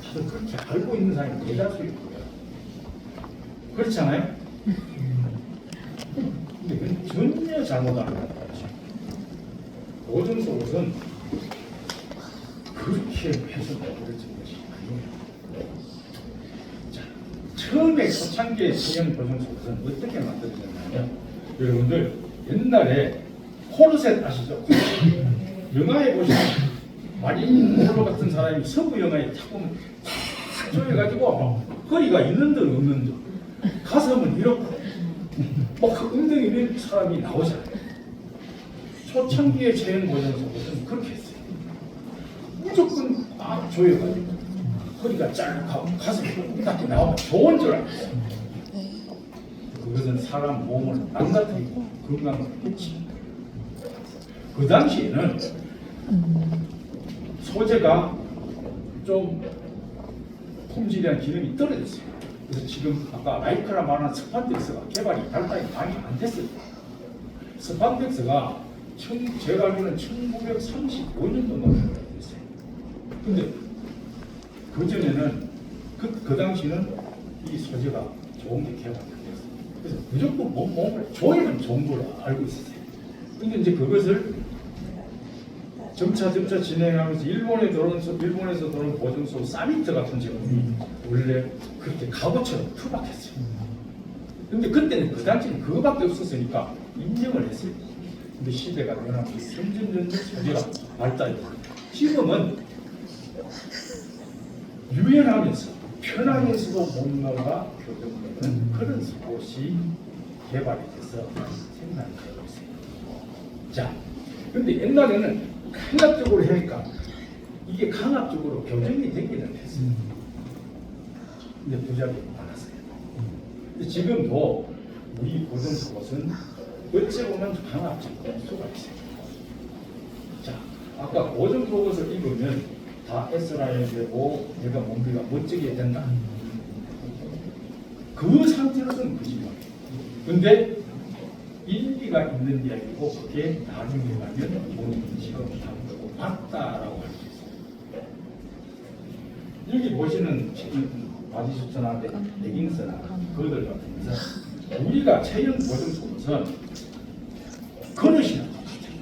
B: 다들 그렇게 알고 있는 사람이 대다수이고요. 그렇지 않아요? 근데 그건 전혀 잘못하는 거죠. 보정 속옷은 그렇게 해서 만들어진 것이 아니에요. 자, 처음에 초창기의 체형 보정 속옷은 어떻게 만들어졌냐면 여러분들 옛날에 코르셋 아시죠? 영화에 보시면 마린 몬로 같은 사람이 서부 영화에 탁 보면 탁 조여가지고 허리가 있는 듯 없는 듯 가슴은 이렇고 막 엉덩이 이런 사람이 나오잖아요. 초창기의 체형 보정 속옷은 그렇게 했어요. 무조건 막 조여가지고 허리가 짤하고 가슴이 딱 나오면 좋은 줄 알았어요. 그것은 사람 몸을 망가뜨리고 건강을 해칩니다. 그 당시에는 소재가 좀 품질이란 기능이 떨어졌어요. 그래서 지금 아까 라이크라 말하는 스판덱스가 개발이 달달이 많이 안 됐어요. 스판덱스가 제가 알기로는 1935년도가 됐어요. 근데 그 전에는 그 당시는 이 소재가 좋은 게 개발이 안 됐어요. 그래서 무조건 몸을 조이는 좋은 걸 알고 있었어요. 근데 이제 그것을 점차 진행하면서 일본에서 들어온 보증소 사미트 같은 제품이 원래 그렇게 갑옷처럼 투박했어요. 근데 그때는 그 당시는 그거밖에 없었으니까 인정을 했어요. 근데 시대가 변하면서 점점 소재가 발달이 돼요. 지금은 유연하면서 편하면서도 뭔가가 교정되는 그런 속옷이 개발이 돼서 생산이 되고 있어요. 자, 근데 옛날에는 강압적으로 하니까 이게 강압적으로 교정이 되기는 했어요. 근데 부작용이 많았어요. 근데 지금도 우리 보정 속옷은 어찌 보면 강압적인 수가 있어요. 자, 아까 보정 속옷을 입으면 다 S라인이 되고 내가 몸매가 멋지게 된다. 그 상태로서는 그지만 근데 일리가 있는 이야기고 그게 나중에 가면 본인 시험을 담고 맞다라고 할 수 있어요. 여기 보시는 바디슈트나 레깅스나 그들 같은 것은 우리가 체형 보정 속옷은 그릇이나 똑같아요.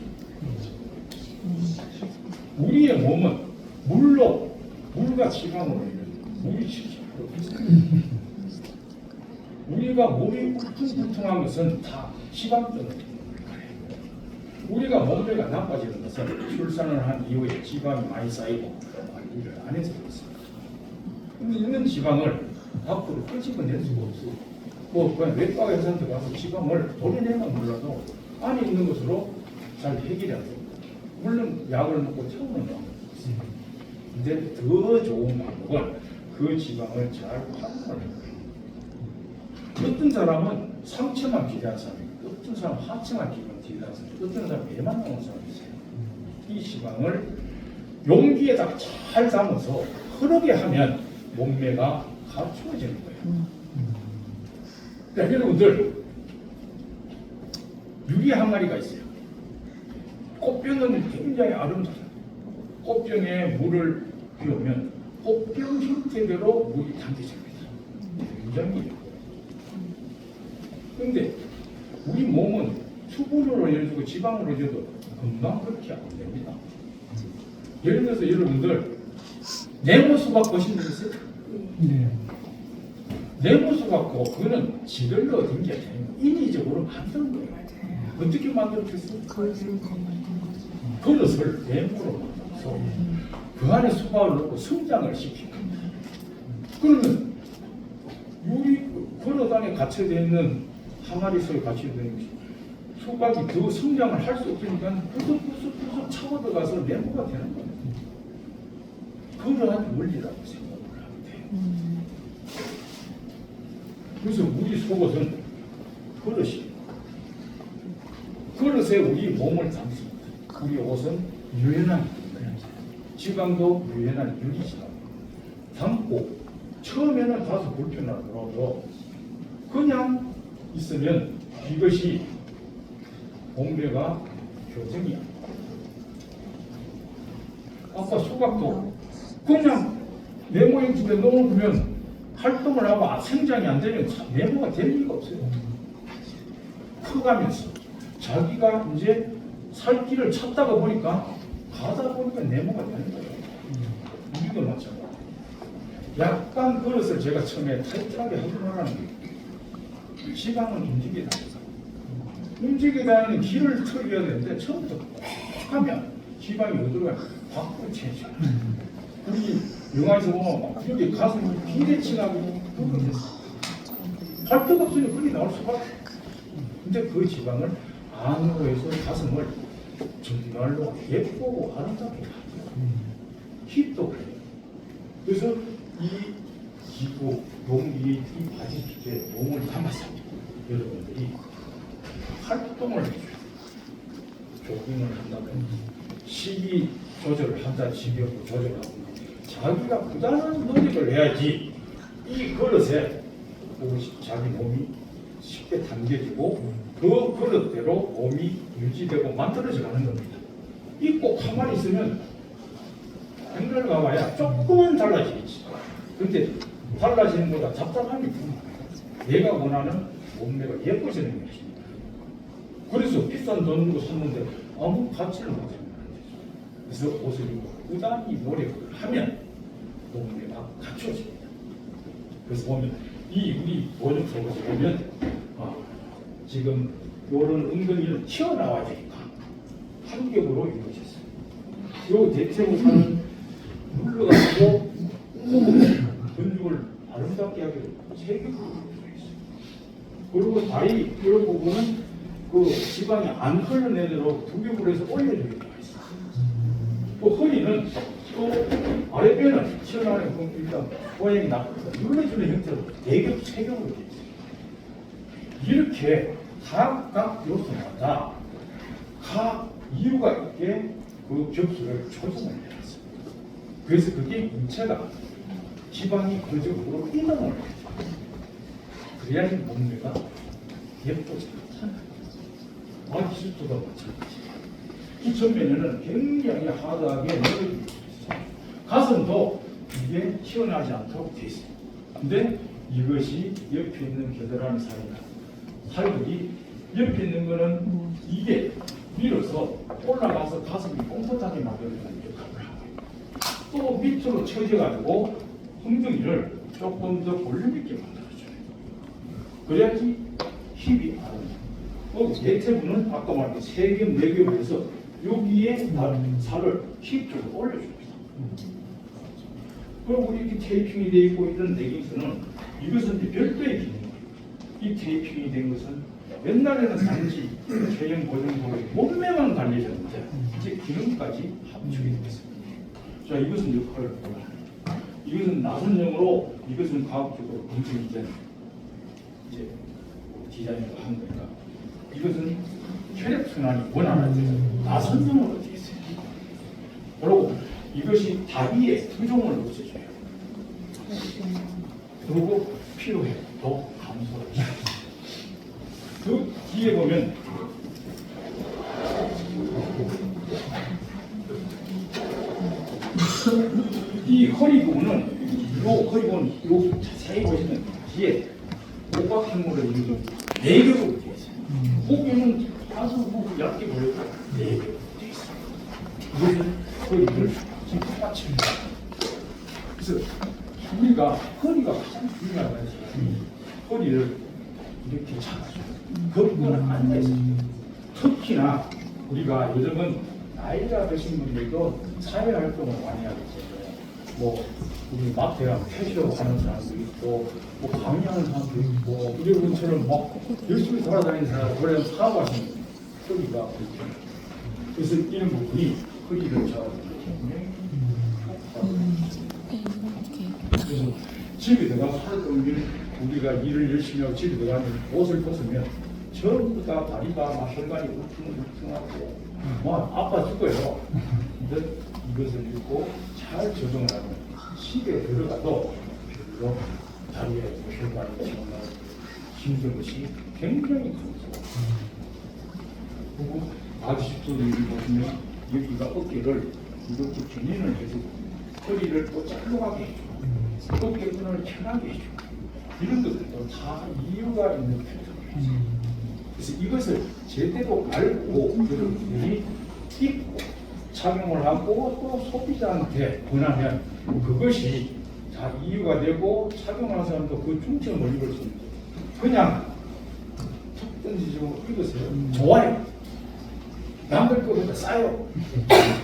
B: 우리의 몸은 물과 지방으로 물이 70% 비슷해요. 우리가 몸이 울퉁불퉁한 것은 다 지방 때문에 우리가 몸매가 나빠지는 것은 출산을 한 이후에 지방이 많이 쌓이고 관리를 안 해서 그렇습니다. 근데 있는 지방을 밖으로 끄집어낼 수가 없어요. 뭐 그냥 외과 의사한테 가서 지방을 도려내면 몰라도 안에 있는 것으로 잘 해결해야 돼요. 물론 약을 먹고 채우는 방법이 있어요. 근데 더 좋은 방법은 그 지방을 잘 활용하는 거예요. 어떤 사람은 상체만 기대한 사람이 있고, 어떤 사람은 하체만 기대한 사람이 있고, 어떤 사람은 배만 나오는 사람이 있어요. 이 시방을 용기에다 잘 담아서 흐르게 하면 몸매가 갖추어지는 거예요. 그러니까 여러분들 유리 항아리가 있어요. 꽃병은 굉장히 아름다워요. 꽃병에 물을 비우면 꽃병 형태대로 물이 담겨집니다. 굉장히 예뻐요. 그런데 우리 몸은 수분을 올려주고 지방을 올려도 금방 그렇게 안 됩니다. 예를 들어서 여러분들 네모 수박 보신 적 있어요?
C: 네.
B: 네모 수박고 그거는 지들로 얻은 게 아니에요. 인위적으로 만든 거예요. 어떻게 만들었겠어요? 그릇을 네모로 만들어서 그 안에 수박을 넣고 성장을 시킨 겁니다. 그러면 우리 그릇 안에 갇혀져 있는 항아리 속에 갇혀져 있는 수박이 더 성장을 할 수 없으니까 부석부석 차고들어가서 네모가 되는 거예요. 그러한 원리라고 생각을 하면 돼요. 그래서 우리 속옷은 그릇이 그릇에 우리 몸을 담습니다. 우리 옷은 유연한 지방도 유연한 유리지방 담고 처음에는 다소 불편하더라도 그냥 있으면 이것이 몸매가 교정이야. 아까 수박도 그냥 네모인 집에 넣어놓으면 활동을 하고 생장이 안 되면 네모가 될 리가 없어요. 커가면서 자기가 이제 살 길을 찾다가 보니까 가다 보니까 네모가 되는 거예요. 우리도 마찬가지예요. 약간 그릇을 제가 처음에 타이트하게 하려고 하는 게 지방은 움직이게 다녀서 움직이게 다니는 길을 털어야 되는데 처음부터 꼭 하면 지방이 어디로 가요? 밖으로 채져. 우리 영화에서 보면 막 여기 가슴이 비대칭하고 그렇게 됐어. 할 데가 없으니 그게 나올 수밖에. 근데 그 지방을 안으로 해서 가슴을 정말로 예쁘고 아름답게 만들어요. 힙도 그래요. 그래서 이 기부, 용기, 이 바지 주제에 몸을 담아서 여러분들이 활동을 해줘요. 조깅을 한다면 식이 조절을 한다, 식욕을 조절하고 자기가 부단한 노력을 해야지 이 그릇에 자기 몸이 쉽게 담겨지고 그 그릇대로 몸이 유지되고 만들어져 가는 겁니다. 이 꼭 가만히 있으면 백날 가봐야 조금은 달라지겠지. 근데 달라지는 것보다 답답함이 더 많아요. 내가 원하는 몸매가 예뻐지는 것입니다. 그래서 비싼 돈 주고 샀는데 아무 가치를 못 하는 거죠. 그래서 옷을 입고 꾸준히 노력을 하면 몸매가 갖춰집니다. 그래서 보면 이 우리 원형 속에서 보면 지금 요런 은근히 튀어나와야 되니까 한 겹으로 이루어졌어요. 요 대체부사는 눌러가지고 근육을 아름답게 하게 세 겹으로 이루어졌어요. 그리고 다리 이런 부분은 그 지방이 안 흘러내도록 두 겹으로 해서 올려주게 되어 있어요. 또 허리는 또 아랫배는 튀어나오는 일단 모양이 눌러주는 형태로 네 겹, 세 겹으로 되어 있어요. 이렇게 각 요소마다 각 이유가 있게 그 겹수를 조정을 해놨어요. 그래서 그게 인체가 지방이 그쪽으로 이동을 해요. 그래야지 몸매가 예뻐집니다. 기술도가 마찬가지예요. 이 전면에는 굉장히 하드하게 늘어지고 있어요. 가슴도 이게 튀어나오지 않도록 되어 있어요. 근데 이것이 옆에 있는 겨드랑이 살들이 옆에 있는 거는 이게 밀어서 올라가서 가슴이 뽕긋하게 만들어주는 역할을 하고 또 밑으로 쳐져가지고 엉덩이를 조금 더 볼륨 있게 만들어줘요. 그래야지 힙이 아름다워요. 대퇴부는 아까 말한 3겹, 4겹 해서 여기에 살을 힙 쪽으로 올려줍니다. 그리고 우리 이렇게 테이핑이 되어 있고 이런 레깅스는 이것은 별도의 기능이에요. 이 테이핑이 된 것은 옛날에는 단지 체형 보정으로 몸매만 달려졌는데 이제 기능까지 합쳐게 되었습니다. 자, 이것은 역할을 보여요. 이것은 나선형으로 이것은 과학적으로 검증이 된 이제 디자인을 한 거니까 이것은 혈액순환이 원활하게 나선형으로 되어 있어요. 그리고 이것이 다리에 투종을 없애줘요. 그리고 피로회복도 감소를 해요. 그 뒤에 보면 이 허리 부분은 허리 부분 자세히 보시면 뒤에 목박형으로 이루어진 4겹으로 되어 있어요. 고기는 아주 얇게 보여도 4겹으로 되어 있어요. 이것은 허리를 지금 받칩니다. 그래서 우리가 허리가 가장 중요한 것이 허리를 이렇게 잡아줘요. 걷거나 앉아있어요. 특히나 우리가 요즘은 나이가 드신 분들도 사회활동을 많이 하기 때문에 뭐 우리 마트에 가면 캐시어 하는 사람도 있고 뭐 강의하는 사람도 있고 우리 분처럼 막 열심히 돌아다니는 사람 그래 사업하시는 허리가 그렇죠. 그래서 이런 부분이 허리를 잡아주기 때문에 그래서 집에 들어가서 하루 종일 우리가 일을 열심히 하고 집에 들어가면 옷을 벗으면 전부 다 다리가 막 혈관이 울퉁울퉁하고 막 아파 죽어요. 근데 이것을 입고 잘 조정을 하면 집에 들어가도 별로 다리에 혈관이 정말 힘든 것이 굉장히 큽니다. 그리고 아주십도를 보시면 여기가 어깨를 이렇게 견인을 해주고 허리를 또 짤록하게 해주고 어깨끈을 편하게 해주고 이런 것들도 다 이유가 있는 패턴이에요. 그래서 이것을 제대로 알고 여러분들이 입고 착용을 하고 또 소비자한테 권하면 그것이 다 이유가 되고 착용하는 사람도 그 중점을 입을 수 있는 거예요. 그냥 툭 던지죠. 입으세요. 좋아요. 남들 거보다 싸요.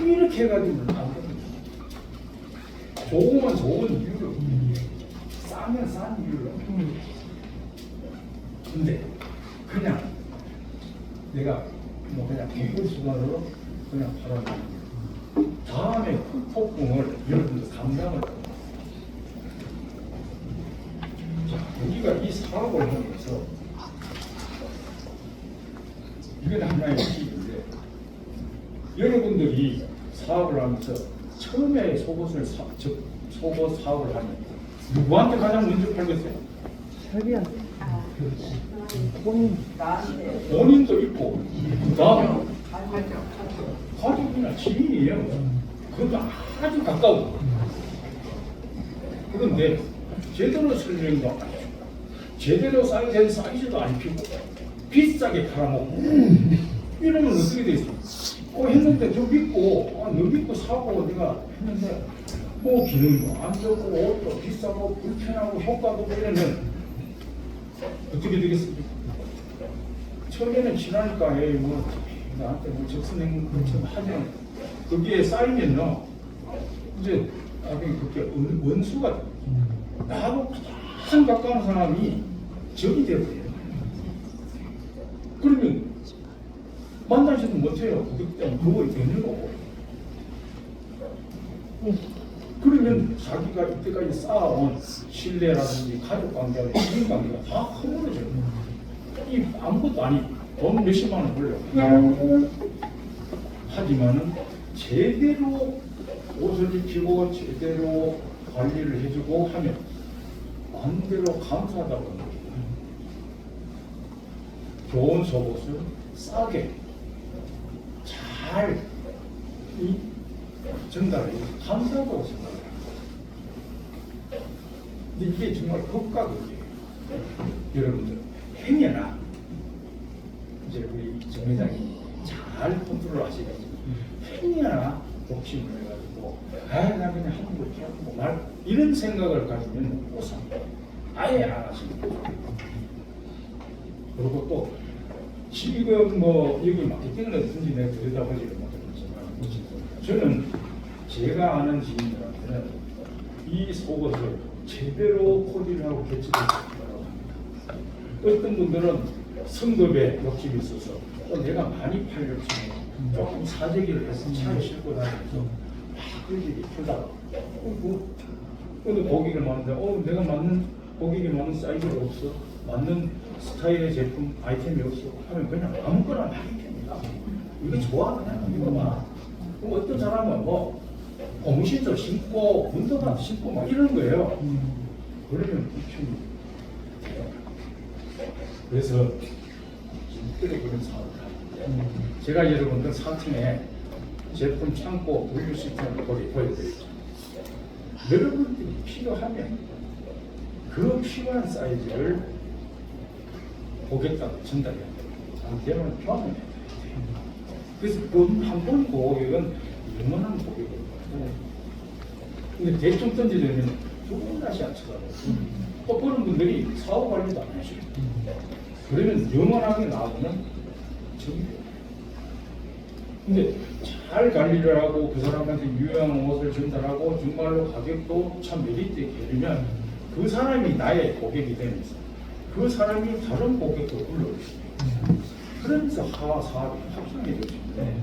B: 이렇게 해가지고는 안 됩니다. 좋으면 좋은 이유로 싸면 싼 이유로 근데 그냥 내가 뭐 그냥 기술 수단으로 그냥 팔아버립니다. 다음에 폭풍을 여러분들 감당을 합니다. 자, 우리가 이 사업을 하면서 이건 하나의 팁인데 여러분들이 사업을 하면서 처음에 속옷을 속옷 사업을 하면 누구한테 가장 먼저 팔겠어요?
C: 자기한테.
B: 본인도 있고 그다음 가족이나 지인이에요. 그것도 아주 가까워. 그런데 제대로 설명도 안 해주고 제대로 된 사이즈도 안 피고 비싸게 팔아먹고 이러면 어떻게 되겠어? 했는데 저 믿고 너 믿고 사고 내가 했는데 뭐 기능도 안 좋고 옷도 비싸고 불편하고 효과도 이러면 어떻게 되겠습니까? 처음에는 친하니까 뭐 나한테 뭐 적선행 것처럼 하면 거기에 쌓이면요 이제 그게 원수가 돼. 나하고 가장 가까운 사람이 적이 되어버려요. 그러면 만나지도 못해요. 그것 때문에 그거 되는 거고. 그러면 자기가 이때까지 쌓아온 신뢰라든지 가족관계나 지인관계가 다 허물어져요. 이 아무것도 아니고 돈 몇십만 원 벌려. 하지만은 제대로 옷을 입히고 제대로 관리를 해주고 하면 마음대로 감사하다고 합니다. 좋은 속옷을 싸게 잘 전달해 감사하다고 생각해요. 근데 이게 정말 극과 극이에요. 여러분들 행여나 이제 우리 정 회장이 잘 컨트롤 하시겠지만 행여나 욕심을 해가지고 나 그냥 하는 거 이렇게 하고 말 이런 생각을 가지면 못 삽니다. 아예 안 하시는 거죠. 그리고 또 지금 뭐 여기 마케팅을 어떤지 내가 들여다보지를 못했지만 저는 제가 아는 지인들한테는 이 속옷을 제대로 코디를 하고 개치를 시키라고 합니다. 어떤 분들은 성급에 욕심이 있어서 내가 많이 팔렸지 조금 사재기를 해서 차에 싣고 다니면서 막 끌리게 풀다가 근데 고객을 맞는데 내가 맞는 고객이 맞는 사이즈가 없어 맞는 스타일의 제품 아이템이 없어 하면 그냥 아무거나 막 입힙니다. 이거 좋아 그냥 이거 봐. 그럼 어떤 사람은 뭐 고무신도 신고 운동화도 신고 막 이러는 거예요. 그러면 입히면 돼요. 그래서 특별히 그런 사업을 하는데 제가 여러분들 4층에 제품 창고 분류 시스템을 보여드리죠. 여러분들이 필요하면 그 필요한 사이즈를 고객한테 전달해야 돼요. 상대는 교환을 해야 돼요. 그래서 그 한 번 고객은 영원한 고객이에요. 근데 대충 던지려면 두번 다시 안 쳐다봐요. 또 그런 분들이 사업 관리도 안 하셔요. 그러면 영원하게 나오면 적이 돼요. 근데 잘 관리를 하고 그 사람한테 유용한 옷을 전달하고 정말로 가격도 참 메리트 있게 해주면 그 사람이 나의 고객이 되면서 그 사람이 다른 고객도 불러오시고 그러면서 사업이 확장해졌는데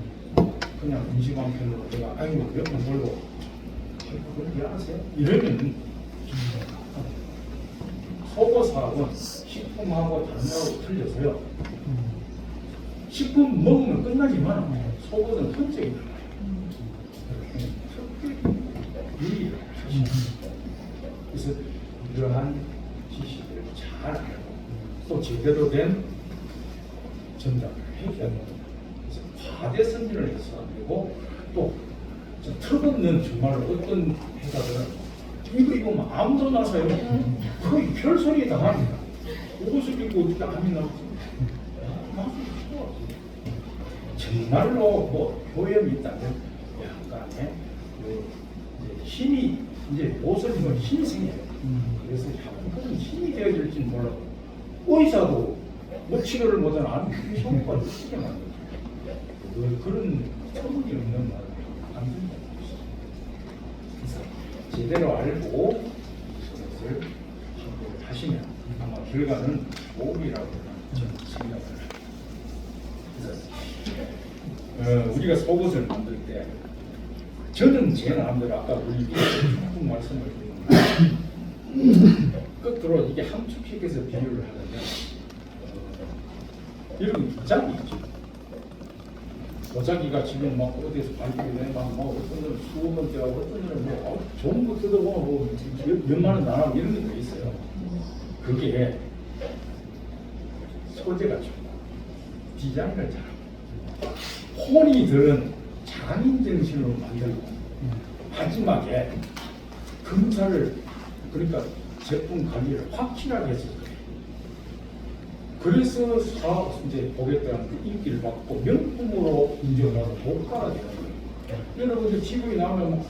B: 그냥 임시방 편으로 제가 아이고 몇번 벌고 그걸 미안하세요 이러면 속옷 사업은 식품하고 다른 거하고 틀려서요. 식품 먹으면 끝나지만 속옷은 흔적이 남아요. 특별히 유의를 하시는 그래서 이러한 지식을 잘 알고 또 제대로 된 전달을 해줘야 돼요. 그래서 과대 선진을 해서 안 되고 또 턱없는 정말 어떤 회사들은 이거 아무도 나서요. 거의 별소리 다 합니다. 옷을 입고 어디다 감이 나오지. 정말로 뭐 교염이 있다면 약간의 힘이 이제 옷을 입으면 힘이 생겨요. 그래서 약간 힘이 되어질지는 몰라도 의사도 뭐 치료를 못하는 안 효과를 크게 만들죠. 그런 터무니없는 말을 안 된다고 했어요. 그래서 제대로 알고 그것을 확보를 하시면 아마 결과는 좋으리라고 저는 생각을 합니다. 그래서 우리가 속옷을 만들 때 저는 제 마음대로 아까 우리 조금 말씀을 드리는 끝으로 이게 함축시켜서 비유를 하는데 이런 도자기 있죠. 도자기가 지금 막 어디서 발표돼 막뭐 어떤 데는 수억 원대하고 어떤 데는 뭐 좋은 거 뜯어보면 뭐 몇만 원 나가고 이런 게 있어요. 그게 소재가 좋고 디자인을 잘하고 혼이 들은 장인 정신으로 만들고 마지막에 검사를 그러니까 제품 관리를 확실하게 했을 거예요. 그래서 사업 이제 고객들한테 인기를 받고 명품으로 인정받아서 고가가 되는 거예요. 여러분들 TV에 나오면 뭐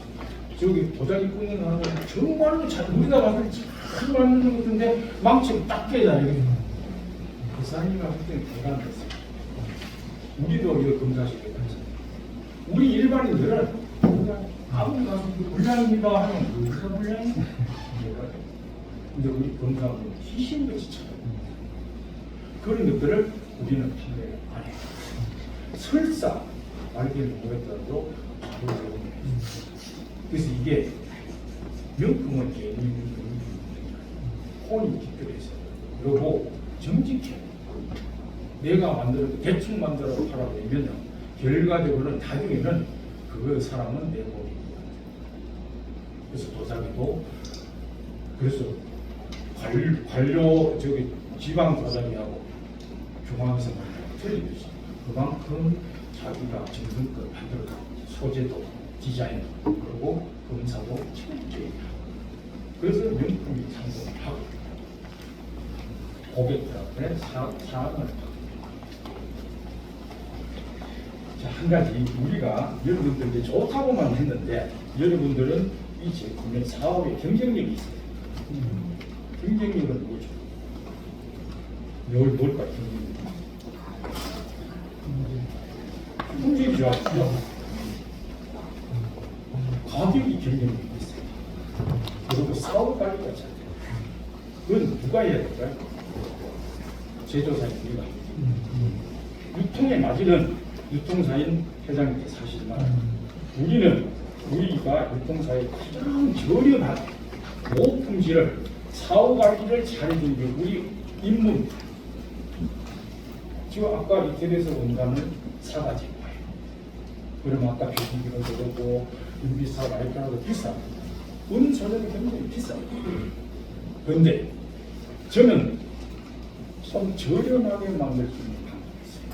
B: 저기 도자기 꾸는 하는 정말로 잘 우리가 봤을 때 잘 만드는 것 같은데 망치고 딱 깨자 이렇게. 그 사람이가 그때 대단했어요. 우리도 이거 검사시켜야 되잖아요. 우리 일반인들은 아무리 가서 불량입니다 하면 무슨 불량이야? 근데 우리 검사는 희신같이 쳐요. 그런 것들을 우리는 판매를 안 해요. 설사 알기를 모르겠더라도 바로 외우는 거예요. 그래서 이게 명품은 개인이 혼이 깃들어서 그리고 정직해. 내가 만들어도 대충 만들어 팔아내면 결과적으로는 나중에는 그 사람은 내 몸이 그래서 도자기도 그래서 관료 저기 지방 도자기하고 중앙에서 틀리듯이 그만큼 자기가 정성껏 만들어 소재도 디자인도 그리고 검사도 철저히 그래서 명품이 상승을 하고 고객들한테 사랑을 받고 자, 한 가지 우리가 여러분들 이제 좋다고만 했는데 여러분들은 이 제품의 사업의 경쟁력이 있어요. 경쟁력은 뭐죠? 뭘까 경쟁력? 품질이죠. 가격이 경쟁력이 있어요. 그리고 사업 관리가 잘 돼요. 그건 누가 해야 될까요? 제조사인 우리가. 유통에 맞으는 유통사인 회장님께 사시지만 우리가 유통사의 가장 저렴한 고품질을 사후 관리를 잘해주는 게 우리 인문. 지금 아까 이태리에서 온다는 사가지 거예요. 그럼 아까 비행기로 들어오고 윤비사 라이프라도 비싸고 운소재도 굉장히 비싸고. 그런데 저는 좀 저렴하게 만들 수 있는 방법이 있어요.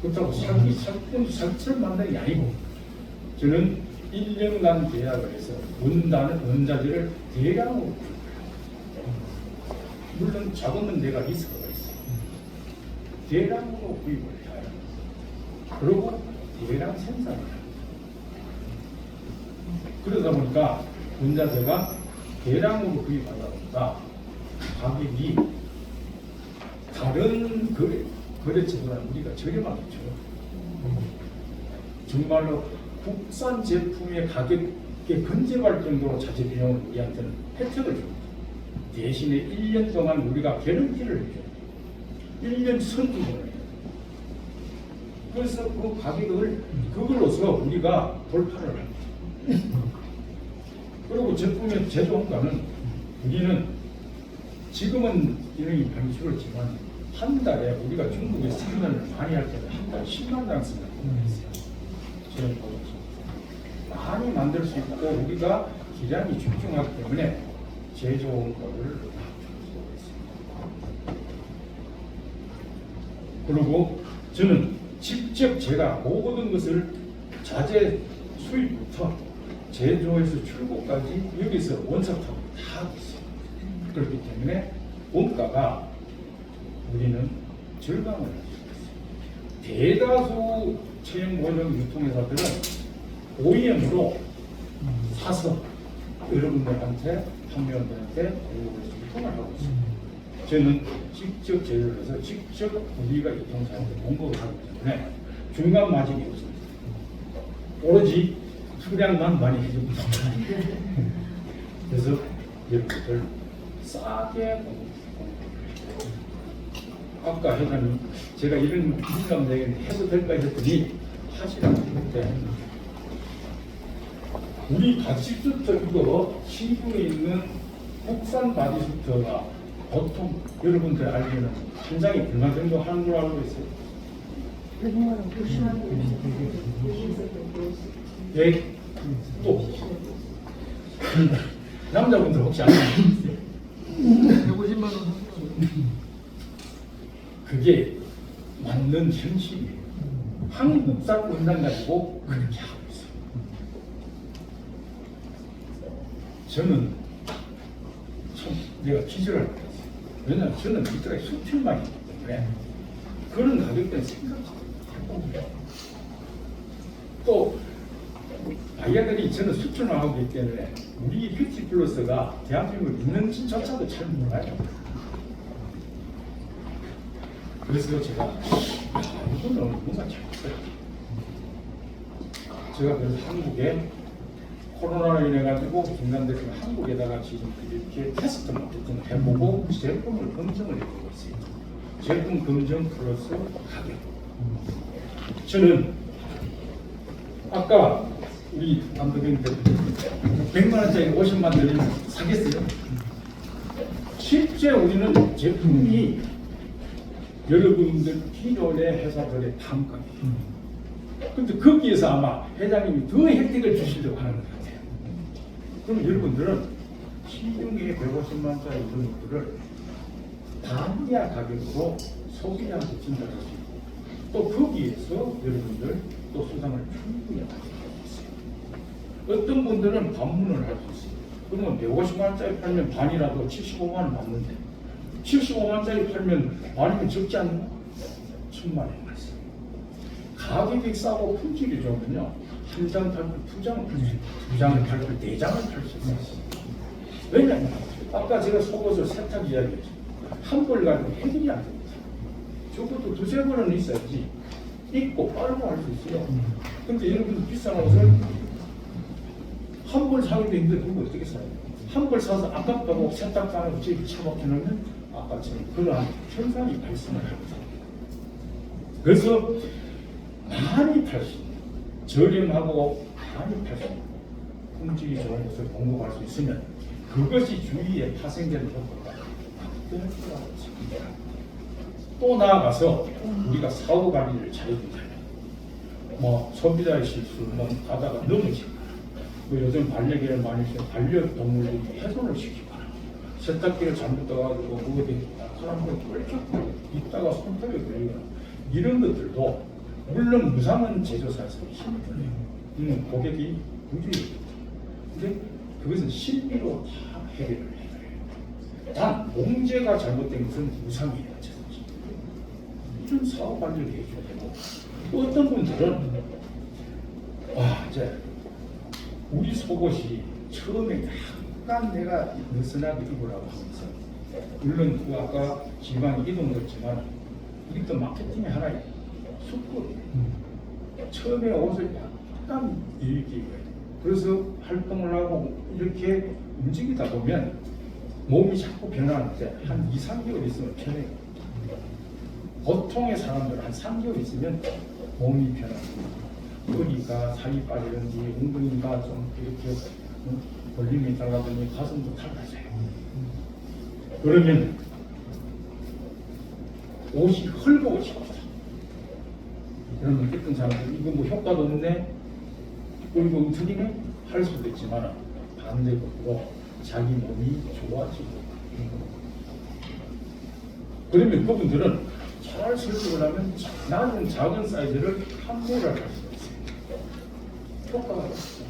B: 그렇다고 상처를 만드는 게 아니고 저는 1년간 계약을 해서 원단을 원자재를 대량으로 구입해요. 물론 작업은 내가 리스크가 있어요. 대량으로 구입을 해요. 그리고 대량 생산을 해요. 그러다 보니까 원자재가 대량으로 구입하다 보니까 가격이 다른 거래처보다 우리가 저렴하겠죠. 정말로 국산 제품의 가격에 근접할 정도로 자재 비용을 우리한테는 혜택을 줍니다. 대신에 1년 동안 우리가 개런티를 해줘요. 1년 선주를 해요. 그래서 그 가격을 그걸로서 우리가 돌파를 합니다. 그리고 제품의 제조원가는 우리는 지금은 이런 방식이지만 한 달에 우리가 중국에 생산을 많이 할 때는 한 달에 10만 장 생산을 했어요. 저는 많이 만들 수 있고 우리가 기량이 출중하기 때문에 제조원가를 낮출 수가 있습니다. 그리고 저는 직접 제가 모든 것을 자재 수입부터 제조에서 출고까지 여기서 원석하고 다 하고 있어요. 그렇기 때문에 원가가 우리는 절감을 할 수 있어요. 대다수 체형모형 유통회사들은 OEM으로 사서 여러분들한테 판매원들한테 유통을 하고 있습니다. 저는 직접 제조를 해서 직접 우리가 유통사한테 공급을 하기 때문에 중간 마진이 없습니다. 오로지 수량만 많이 해줍니다. 그래서 여러분들 싸게 아까 회장님 제가 이런 민감 얘기를 해도 될까 했더니 하시라고 했는데 우리 바디수터 이거 신궁에 있는 국산 바디수터가 보통 여러분들 알기에는 한 장이 얼마 정도 하는 걸 알고 있어요? 100 또 남자분들 혹시 아세요?
C: 150만 원.
B: 그게 맞는 현실이에요. 한국산 원단 가지고 그렇게 하고 있어요. 저는 참 내가 기절할 것 같아요. 왜냐하면 저는 이때까지 수출만 있기 때문에 그런 가격대는 생각하고 있고 또 바이어들이 저는 수출만 하고 있기 때문에 우리 뷰티 플러스가 대한민국에 있는지조차도 잘 몰라요. 그래서 제가 이거는 뭔가 잘했어요. 제가 그래서 한국에 코로나로 인해 가지고 중단돼서 한국에다가 지금 이렇게 테스트 같은 거 해보고 제품을 검증을 해보고 있어요. 제품 검증 플러스 가격. 저는 아까 우리 감독님들 100만 원짜리 50만 들리면 사겠어요? 실제 우리는 제품이 여러분들 기존의 회사들의 단가예요. 근데 거기에서 아마 회장님이 더 혜택을 주시려고 하는 것 같아요. 그럼 여러분들은 시중에 150만짜리 이런 것들을 단야 가격으로 소비자한테 전달할 수 있고 또 거기에서 여러분들 또 수당을 충분히 받을 수 있어요. 어떤 분들은 반문을 할 수 있어요. 그러면 150만짜리 팔면 반이라도 75만 원 받는데 75만짜리 팔면 반이면 적지 않나? 1000만 원 있어요. 가격이 싸고 품질이 좋으면요 한 장 팔고 두 장을 팔 수 있어요. 두 장을 팔고 네 장을 팔 수 있어요. 왜냐하면 아까 제가 속옷을 세탁 이야기했죠. 한 벌 가지고 해결이 안 됩니다. 적어도 두세 벌은 있어야지 입고 빨고 할 수 있어요. 근데 여러분 비싼 옷을 한 벌 사기도 힘든데 그거 어떻게 사요? 한 벌 사서 아깝다고 세탁장에 집에 처박혀 놓으면 아까처럼 그러한 현상이 발생을 합니다. 그래서 많이 팔 수 있는 저렴하고 많이 팔 수 있는 품질이 좋은 것을 공급할 수 있으면 그것이 주위에 파생되는 효과가 절대 할 거라고 생각합니다. 또 나아가서 우리가 사후 관리를 잘해준다면 뭐 소비자의 실수, 뭐 가다가 넘어지거나 뭐 요즘 반려견을 많이 쓰는 반려동물들이 훼손을 시키거나 세탁기를 잘못 떠가지고 그거에 사람들이 꿀쩍 있다가 손톱에 걸리거나 이런 것들도 물론 무상은 제조사에서 힘들어요. 고객이 무주의. 근데 그것은 실비로 다 해결을 해요. 단 봉제가 잘못된 것은 무상이에요. 이런 사업 관리를 해줘야 되고 또 어떤 분들은 이제 우리 속옷이 처음에 약간 내가 느슨하게 입으라고 하면서 물론 그 아까 지방이 이동 거지만 이게 또 마케팅의 하나의 숙고 처음에 옷을 약간 이렇게 입어야 돼. 그래서 활동을 하고 이렇게 움직이다 보면 몸이 자꾸 변하는데 한 2, 3개월 있으면 편해요. 보통의 사람들은 한 3개월 있으면 몸이 변합니다. 허리가 살이 빠지는지 엉덩이가 좀 이렇게 볼륨이 달라더니 가슴도 달라져요. 그러면 옷이 헐거워집니다. 그러면 어떤 사람들은 이거 뭐 효과도 없네, 이거 움직이네 할 수도 있지만 반대로 자기 몸이 좋아지고 그러면 그분들은 잘 설득을 하면 낮은 작은 사이즈를 판매를 할 수 있어요. 효과가 있어요.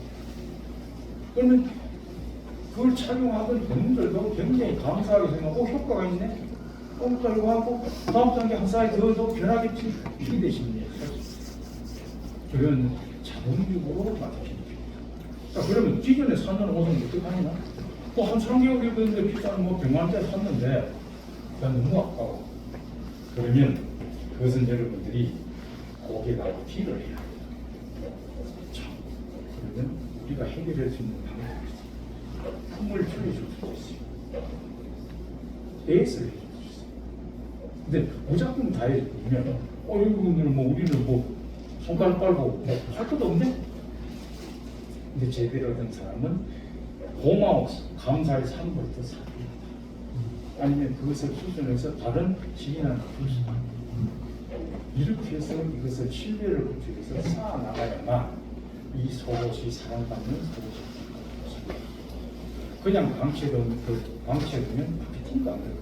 B: 그러면 그걸 착용하던 본인들도 굉장히 감사하게 생각하고 효과가 있네. 또 이거 하고 다음 단계 한 사이즈 더 변하겠지. 이게 되시는 그런 자동적으로 맞춰집니다. 자, 그러면 기존에 사는 옷은 어떻게 하냐? 한 3개월 입었는데 비싼 뭐 100만 원짜리 샀는데 너무 아까워. 그러면 그것은 여러분들이 고객하고 딜을 해야 돼요. 그러면 우리가 해결할 수 있는 방법이 있어요. 품을 줄여줄 수도 있어요. 에이스를 해줄 수 있어요. 근데 무작정 다 해주면 여러분들은 뭐 우리는 뭐 손가락 빨고 할 것도 없네? 근데 제대로 된 사람은 고마워서 감사의 상을 더 삽니다. 아니면 그것을 수준해서 다른 지인한테 줄 수 있다. 이렇게 해서 이것을 신뢰를 구축해서 쌓아나가야만 이 속옷이 사랑받는 속옷이 됩니다. 그냥 방치해두면 마케팅도 안 되고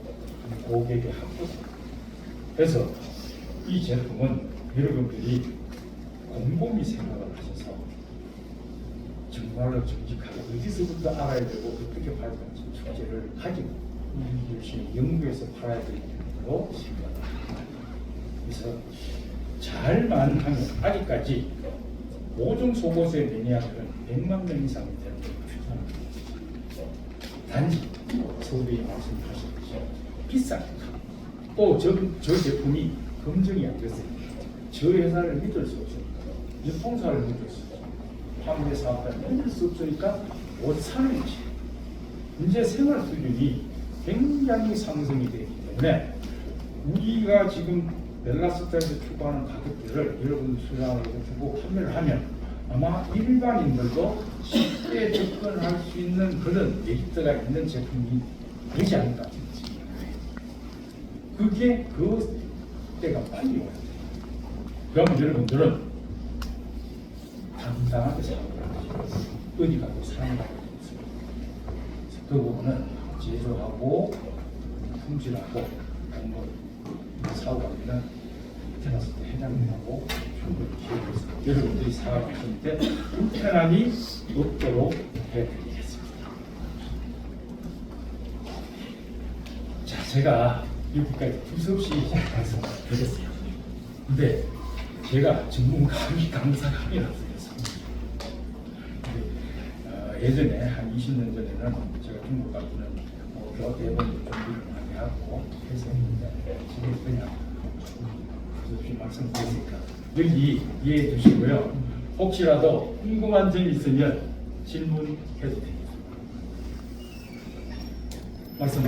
B: 고객의 합법. 그래서 이 제품은 여러분들이 곰곰이 생각을 하셔서 정말로 정직하게 어디서부터 알아야 되고 어떻게 봐야 되는지 숙제를 가지고 열심히 연구해서 팔아야 되겠다고 생각을 합니다. 그래서 잘만 하면 아직까지 5종 속옷의 매니아들은 100만 명 이상이 되는 걸 추산합니다. 단지 서울이 말씀하셨듯이 비쌉니다. 또 저 제품이 검증이 안 됐어요. 저 회사를 믿을 수 없으니까 유통사를 믿을 수 없으니까 판매 사업자를 믿을 수 없으니까 옷 사는 것이 이제 생활 수준이 굉장히 상승이 되기 때문에 우리가 지금 멜라스타에서 추구하는 가격들을 여러분 수량으로 주고 판매를 하면 아마 일반인들도 쉽게 접근할 수 있는 그런 메리트가 있는 제품이 되지 않을까 싶습니다. 그게 그 때가 빨리 와야 돼요. 그러면 여러분들은 당당하게 사업을 하시고 어디 가도 사랑을 하고 있습니다. 그 부분은 제조하고 품질하고 사업하기는 테라스 회장님하고 충분히 기회해서 여러분들이 사업하실 때 불편함이 없도록 해드리겠습니다. 자, 제가 여기까지 두서없이 말씀드렸어요. 근데 제가 전문가이 강사가 아니라서요. 예전에 한 20년 전에는 제가 중국 가서는 교 대본도 준비를 많이 하고 해서 했는데 지금 그냥 없이 말씀드리니까 여기 이해해 주시고요. 혹시라도 궁금한 점이 있으면 질문해도 됩니다. 말씀하세요.